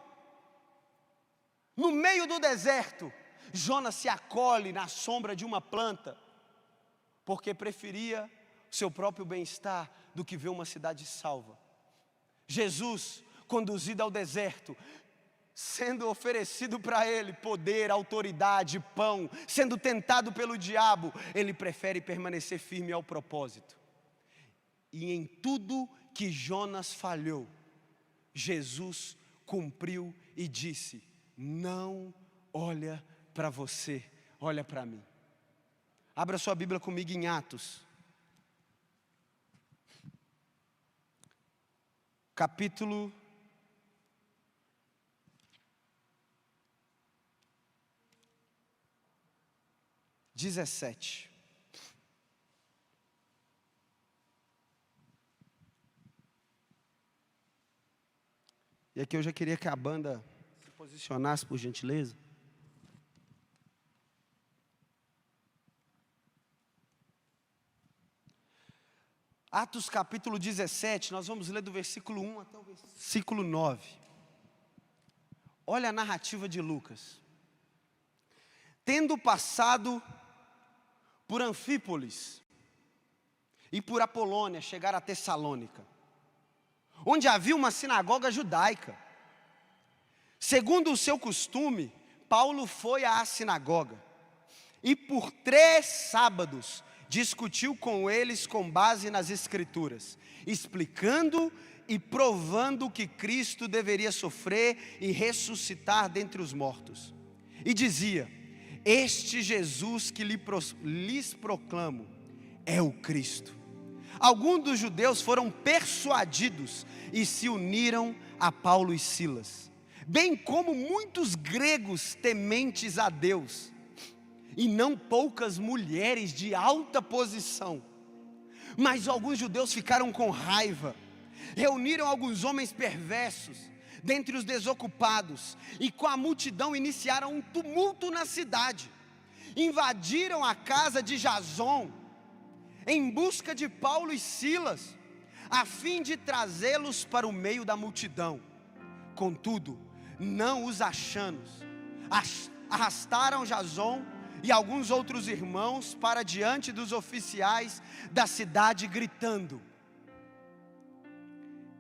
No meio do deserto, Jonas se acolhe na sombra de uma planta, porque preferia o seu próprio bem-estar do que ver uma cidade salva. Jesus, conduzido ao deserto, sendo oferecido para ele poder, autoridade, pão, sendo tentado pelo diabo, ele prefere permanecer firme ao propósito. E em tudo que Jonas falhou, Jesus cumpriu e disse: não olha para você, olha para mim. Abra sua Bíblia comigo em Atos, capítulo 17. E aqui eu já queria que a banda se posicionasse, por gentileza. Atos capítulo 17, nós vamos ler do versículo 1 até o versículo 9. Olha a narrativa de Lucas. Tendo passado por Anfípolis e por Apolônia, chegaram a Tessalônica, onde havia uma sinagoga judaica. Segundo o seu costume, Paulo foi à sinagoga e por 3 sábados discutiu com eles com base nas Escrituras, explicando e provando que Cristo deveria sofrer e ressuscitar dentre os mortos. E dizia: este Jesus que lhes proclamo é o Cristo. Alguns dos judeus foram persuadidos e se uniram a Paulo e Silas, bem como muitos gregos tementes a Deus, e não poucas mulheres de alta posição. Mas alguns judeus ficaram com raiva, reuniram alguns homens perversos dentre os desocupados, e com a multidão iniciaram um tumulto na cidade. Invadiram a casa de Jason em busca de Paulo e Silas, a fim de trazê-los para o meio da multidão. Contudo, não os achando, arrastaram Jason e alguns outros irmãos para diante dos oficiais da cidade, gritando: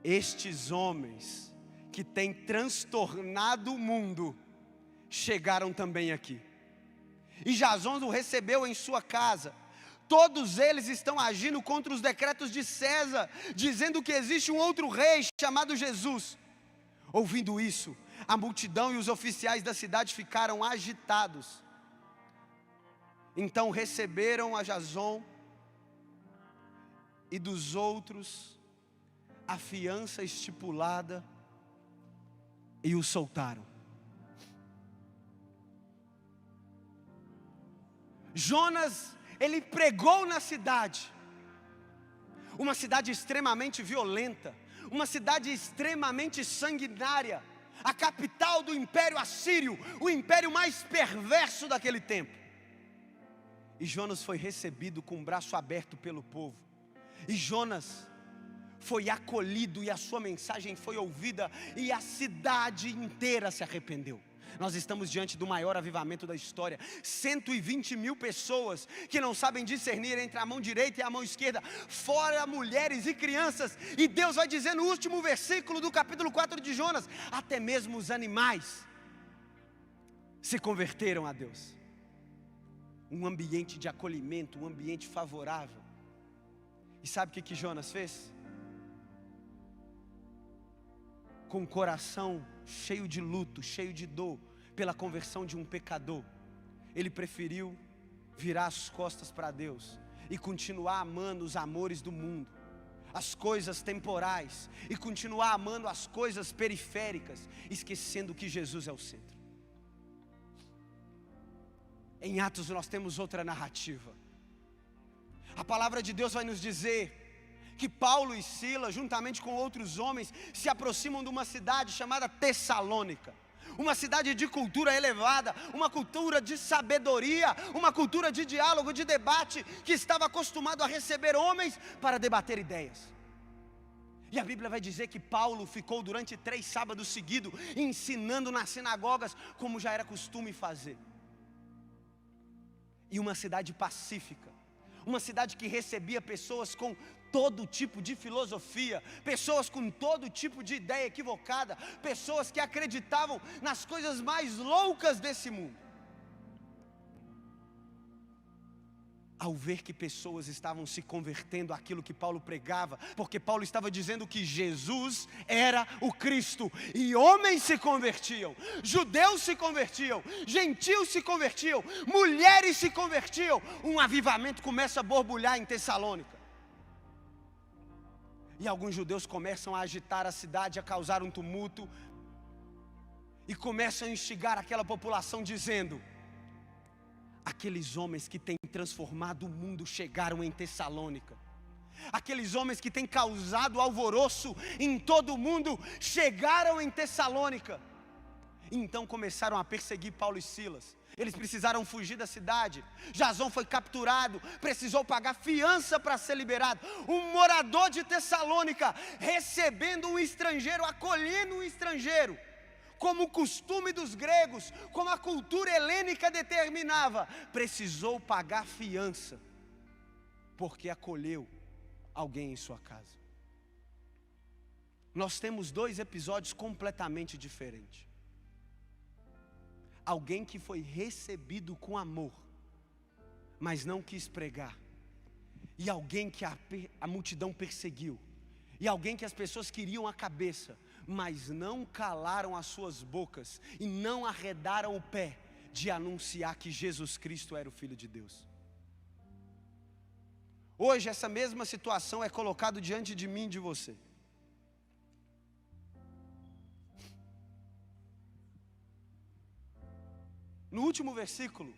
estes homens que têm transtornado o mundo chegaram também aqui. E Jason o recebeu em sua casa. Todos eles estão agindo contra os decretos de César, dizendo que existe um outro rei chamado Jesus. Ouvindo isso, a multidão e os oficiais da cidade ficaram agitados. Então receberam a Jason e dos outros a fiança estipulada e o soltaram. Jonas, ele pregou na cidade, uma cidade extremamente violenta, uma cidade extremamente sanguinária, a capital do Império Assírio, o império mais perverso daquele tempo. E Jonas foi recebido com o braço aberto pelo povo, e Jonas foi acolhido, e a sua mensagem foi ouvida, e a cidade inteira se arrependeu. Nós estamos diante do maior avivamento da história. 120 mil pessoas que não sabem discernir entre a mão direita e a mão esquerda, fora mulheres e crianças. E Deus vai dizer no último versículo do capítulo 4 de Jonas: até mesmo os animais se converteram a Deus. Um ambiente de acolhimento, um ambiente favorável. E sabe o que Jonas fez? Com o coração cheio de luto, cheio de dor pela conversão de um pecador, ele preferiu virar as costas para Deus e continuar amando os amores do mundo, as coisas temporais, e continuar amando as coisas periféricas, esquecendo que Jesus é o centro. Em Atos nós temos outra narrativa. A palavra de Deus vai nos dizer que Paulo e Silas, juntamente com outros homens, se aproximam de uma cidade chamada Tessalônica. uma cidade de cultura elevada, uma cultura de sabedoria, uma cultura de diálogo, de debate, que estava acostumado a receber homens para debater ideias. E a Bíblia vai dizer que Paulo ficou durante 3 sábados seguidos ensinando nas sinagogas, como já era costume fazer. E uma cidade pacífica, uma cidade que recebia pessoas com todo tipo de filosofia, pessoas com todo tipo de ideia equivocada, pessoas que acreditavam nas coisas mais loucas desse mundo. Ao ver que pessoas estavam se convertendo àquilo que Paulo pregava, porque Paulo estava dizendo que Jesus era o Cristo, e homens se convertiam, judeus se convertiam, gentios se convertiam, mulheres se convertiam, um avivamento começa a borbulhar em Tessalônica. E alguns judeus começam a agitar a cidade, a causar um tumulto, e começam a instigar aquela população dizendo: aqueles homens que têm transformado o mundo chegaram em Tessalônica. Aqueles homens que têm causado alvoroço em todo o mundo chegaram em Tessalônica. Então começaram a perseguir Paulo e Silas. Eles precisaram fugir da cidade. Jasão foi capturado, precisou pagar fiança para ser liberado. Um morador de Tessalônica recebendo um estrangeiro, acolhendo um estrangeiro, como o costume dos gregos, como a cultura helênica determinava, precisou pagar fiança, porque acolheu alguém em sua casa. Nós temos 2 episódios completamente diferentes. Alguém que foi recebido com amor, mas não quis pregar, e alguém que a multidão perseguiu, e alguém que as pessoas queriam a cabeça, mas não calaram as suas bocas e não arredaram o pé de anunciar que Jesus Cristo era o Filho de Deus. Hoje essa mesma situação é colocada diante de mim e de você. No último versículo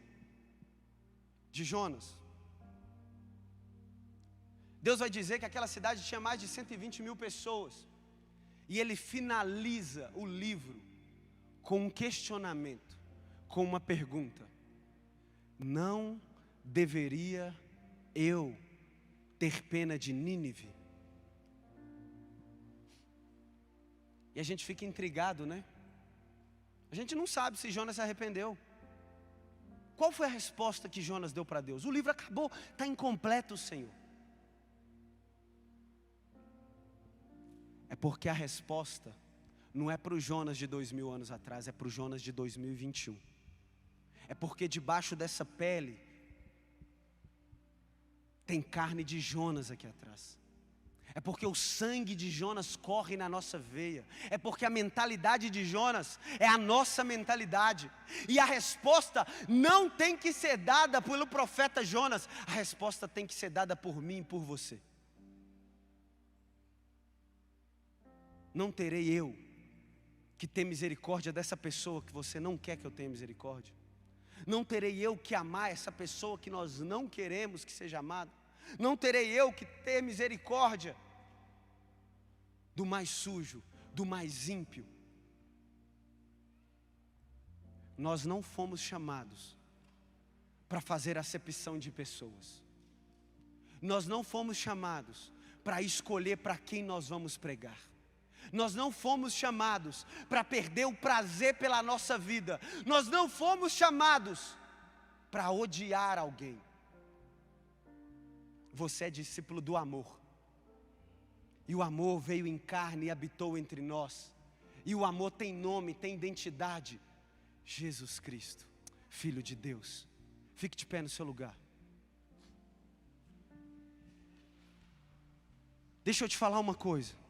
de Jonas, Deus vai dizer que aquela cidade tinha mais de 120 mil pessoas. E ele finaliza o livro com um questionamento, com uma pergunta: não deveria eu ter pena de Nínive? E a gente fica intrigado, né? A gente não sabe se Jonas se arrependeu. Qual foi a resposta que Jonas deu para Deus? O livro acabou, está incompleto, Senhor. É porque a resposta não é para o Jonas de 2000 anos atrás, é para o Jonas de 2021. É porque debaixo dessa pele tem carne de Jonas aqui atrás. É porque o sangue de Jonas corre na nossa veia. É porque a mentalidade de Jonas é a nossa mentalidade. E a resposta não tem que ser dada pelo profeta Jonas. A resposta tem que ser dada por mim e por você. Não terei eu que ter misericórdia dessa pessoa que você não quer que eu tenha misericórdia? Não terei eu que amar essa pessoa que nós não queremos que seja amada? Não terei eu que ter misericórdia do mais sujo, do mais ímpio? Nós não fomos chamados para fazer acepção de pessoas. Nós não fomos chamados para escolher para quem nós vamos pregar. Nós não fomos chamados para perder o prazer pela nossa vida. Nós não fomos chamados para odiar alguém. Você é discípulo do amor. E o amor veio em carne e habitou entre nós. E o amor tem nome, tem identidade. Jesus Cristo, Filho de Deus. Fique de pé no seu lugar. Deixa eu te falar uma coisa.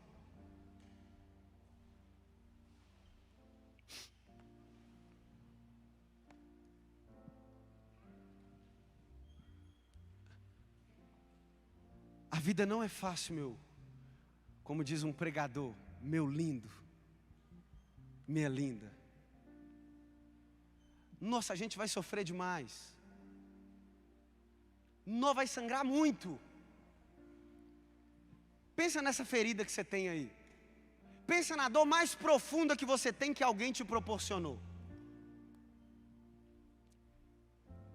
A vida não é fácil, como diz um pregador, meu lindo, minha linda. Nossa, a gente vai sofrer demais. Nós vai sangrar muito. Pensa nessa ferida que você tem aí. Pensa na dor mais profunda que você tem, que alguém te proporcionou.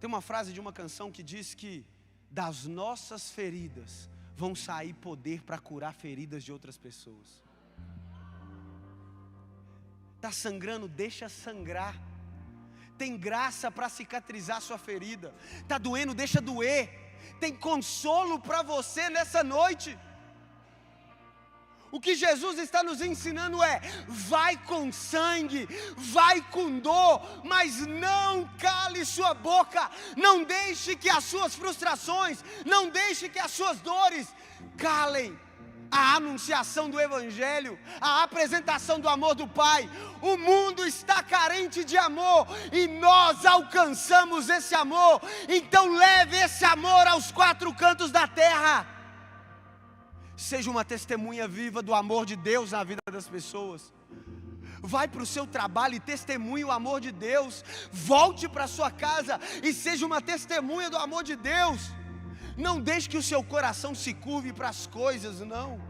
Tem uma frase de uma canção que diz que das nossas feridas vão sair poder para curar feridas de outras pessoas. Está sangrando, deixa sangrar. Tem graça para cicatrizar sua ferida. Está doendo, deixa doer. Tem consolo para você nessa noite. O que Jesus está nos ensinando é: vai com sangue, vai com dor, mas não cale sua boca. Não deixe que as suas frustrações, não deixe que as suas dores calem a anunciação do Evangelho, a apresentação do amor do Pai. O mundo está carente de amor e nós alcançamos esse amor. Então leve esse amor aos quatro cantos da terra. Seja uma testemunha viva do amor de Deus na vida das pessoas. Vai para o seu trabalho e testemunhe o amor de Deus. Volte para a sua casa e seja uma testemunha do amor de Deus. Não deixe que o seu coração se curve para as coisas, não.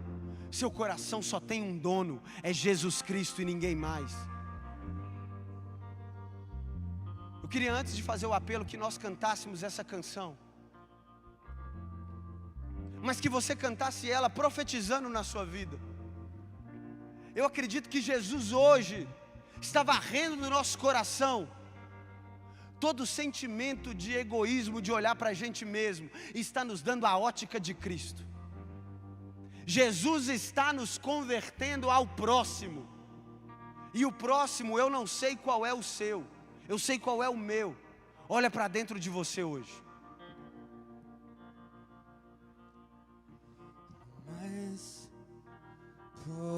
Seu coração só tem um dono, é Jesus Cristo e ninguém mais. Eu queria, antes de fazer o apelo, que nós cantássemos essa canção, mas que você cantasse ela profetizando na sua vida. Eu acredito que Jesus hoje está varrendo no nosso coração todo sentimento de egoísmo, de olhar para a gente mesmo, e está nos dando a ótica de Cristo. Jesus está nos convertendo ao próximo, e o próximo eu não sei qual é o seu, eu sei qual é o meu. Olha para dentro de você hoje. Mais profundo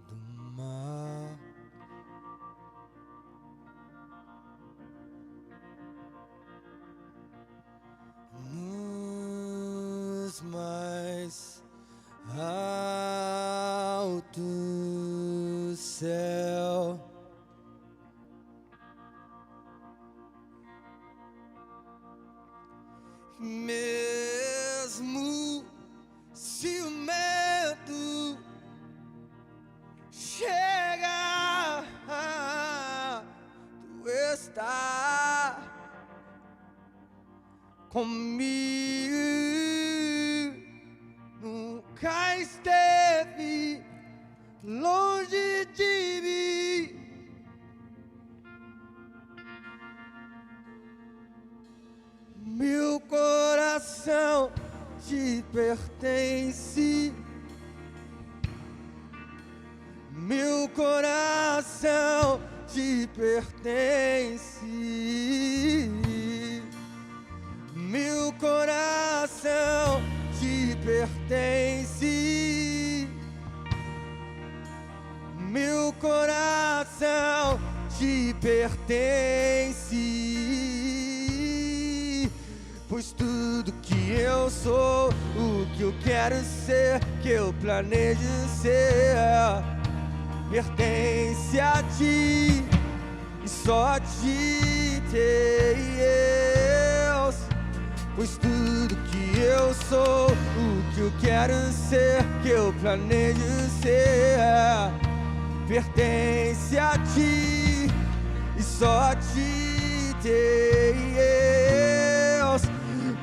do mar, nos mais alto céu, mesmo se o medo chega, tu está comigo, nunca esteve longe de mim. Meu coração te pertence, meu coração te pertence, meu coração te pertence, meu coração te pertence. Pois tudo que eu sou, o que eu quero ser, que eu planejo ser, pertence a ti, e só a ti, Deus. Pois tudo que eu sou, o que eu quero ser, que eu planejo ser, pertence a ti, e só a ti, Deus.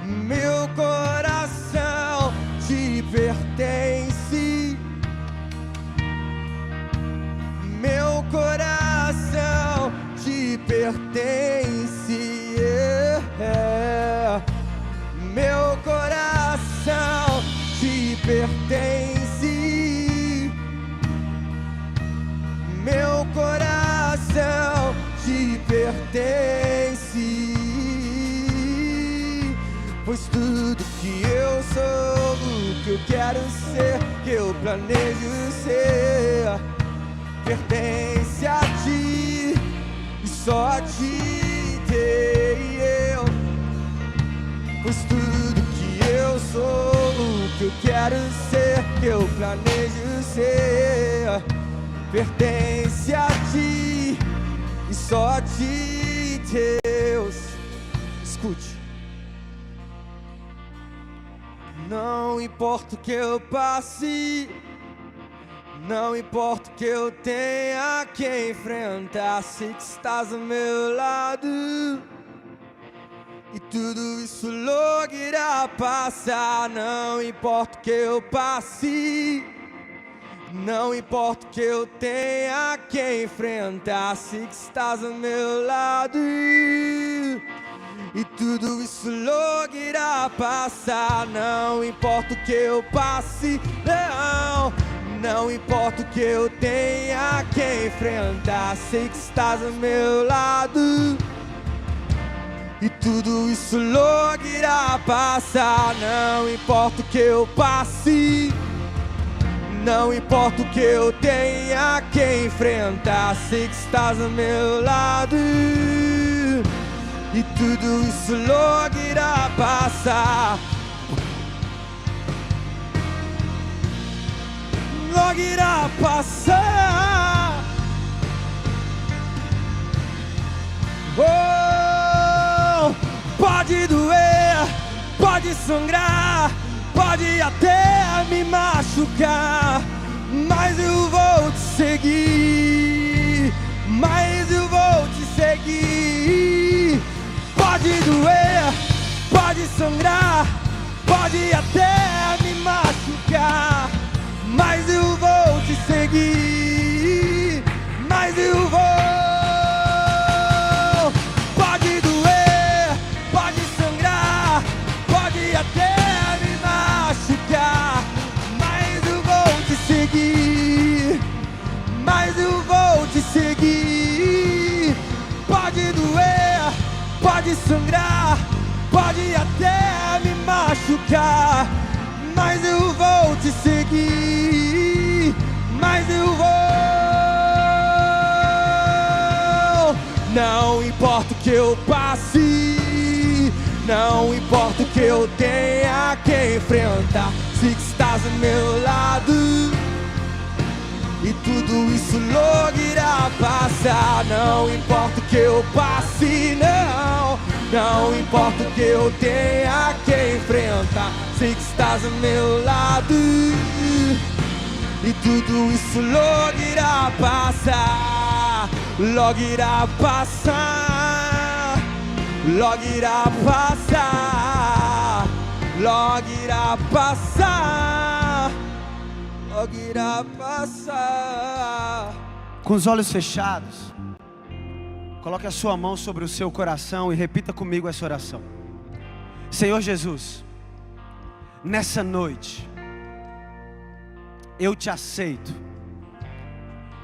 Meu coração te pertence, meu coração te pertence, meu coração te pertence, meu coração te pertence. Pois tudo que eu sou, o que eu quero ser, que eu planejo ser, pertence a ti, e só a ti, Deus. Pois tudo que eu sou, o que eu quero ser, que eu planejo ser, pertence a ti, e só a ti, Deus. Escute. Não importa o que eu passe, não importa o que eu tenha que enfrentar, sei que estás ao meu lado e tudo isso logo irá passar. Não importa o que eu passe, não importa o que eu tenha que enfrentar, sei que estás ao meu lado e tudo isso logo irá passar. Não importa o que eu passe, não importa o que eu tenha que enfrentar, sei que estás ao meu lado e tudo isso logo irá passar. Não importa o que eu passe, não importa o que eu tenha que enfrentar, sei que estás ao meu lado e tudo isso logo irá passar. Logo irá passar. Oh, pode doer, pode sangrar, pode até me machucar, mas eu vou te seguir, mas eu vou te seguir. Pode doer, pode sangrar, pode até me machucar, mas eu vou te seguir, mas eu vou. Pode doer, pode sangrar, pode até me machucar, mas eu vou te seguir, mas eu vou te seguir. Pode doer, pode sangrar, pode até me machucar, mas eu vou te seguir, mas eu vou. Não importa o que eu passe, não importa o que eu tenha que enfrentar, sei que estás ao meu lado e tudo isso logo irá passar. Não importa o que eu passe, não importa o que eu tenha que enfrentar, sei que estás ao meu lado e tudo isso logo irá passar. Logo irá passar, logo irá passar, logo irá passar, logo irá passar. Com os olhos fechados, coloque a sua mão sobre o seu coração e repita comigo essa oração. Senhor Jesus, nessa noite, eu te aceito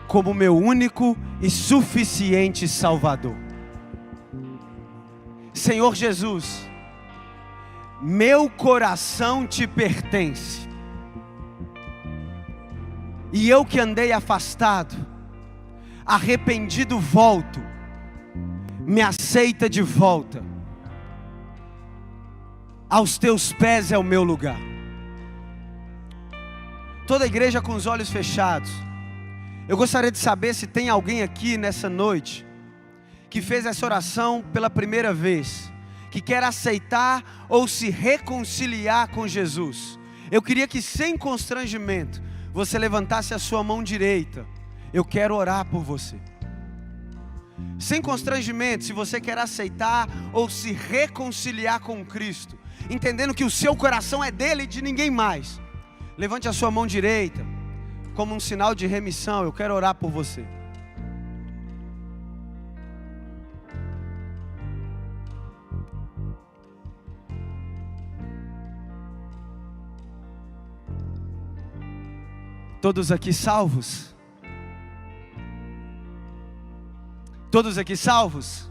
como meu único e suficiente Salvador. Senhor Jesus, meu coração te pertence, e eu que andei afastado, arrependido volto, me aceita de volta, aos teus pés é o meu lugar. Toda a igreja com os olhos fechados. Eu gostaria de saber se tem alguém aqui nessa noite que fez essa oração pela primeira vez, que quer aceitar ou se reconciliar com Jesus. Eu queria que sem constrangimento você levantasse a sua mão direita. Eu quero orar por você. Sem constrangimento, se você quer aceitar ou se reconciliar com Cristo, entendendo que o seu coração é dele e de ninguém mais, levante a sua mão direita como um sinal de remissão. Eu quero orar por você. Todos aqui salvos? Todos aqui salvos?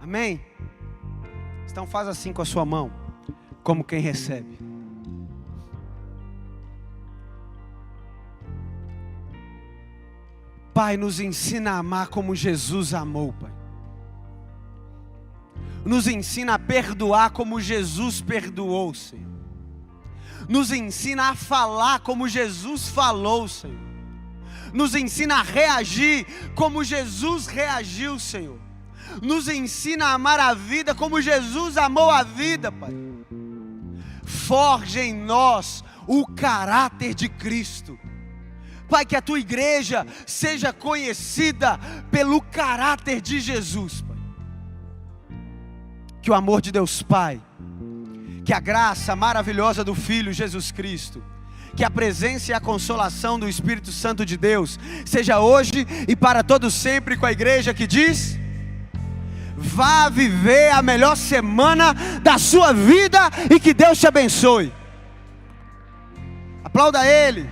Amém? Então faz assim com a sua mão, como quem recebe. Pai, nos ensina a amar como Jesus amou, Pai. Nos ensina a perdoar como Jesus perdoou, Senhor. Nos ensina a falar como Jesus falou, Senhor. Nos ensina a reagir como Jesus reagiu, Senhor. Nos ensina a amar a vida como Jesus amou a vida, Pai. forja em nós o caráter de Cristo. Pai, que a tua igreja seja conhecida pelo caráter de Jesus, Pai. Que o amor de Deus Pai, que a graça maravilhosa do Filho Jesus Cristo, que a presença e a consolação do Espírito Santo de Deus seja hoje e para todo sempre com a igreja que diz: vá viver a melhor semana da sua vida e que Deus te abençoe. Aplauda Ele.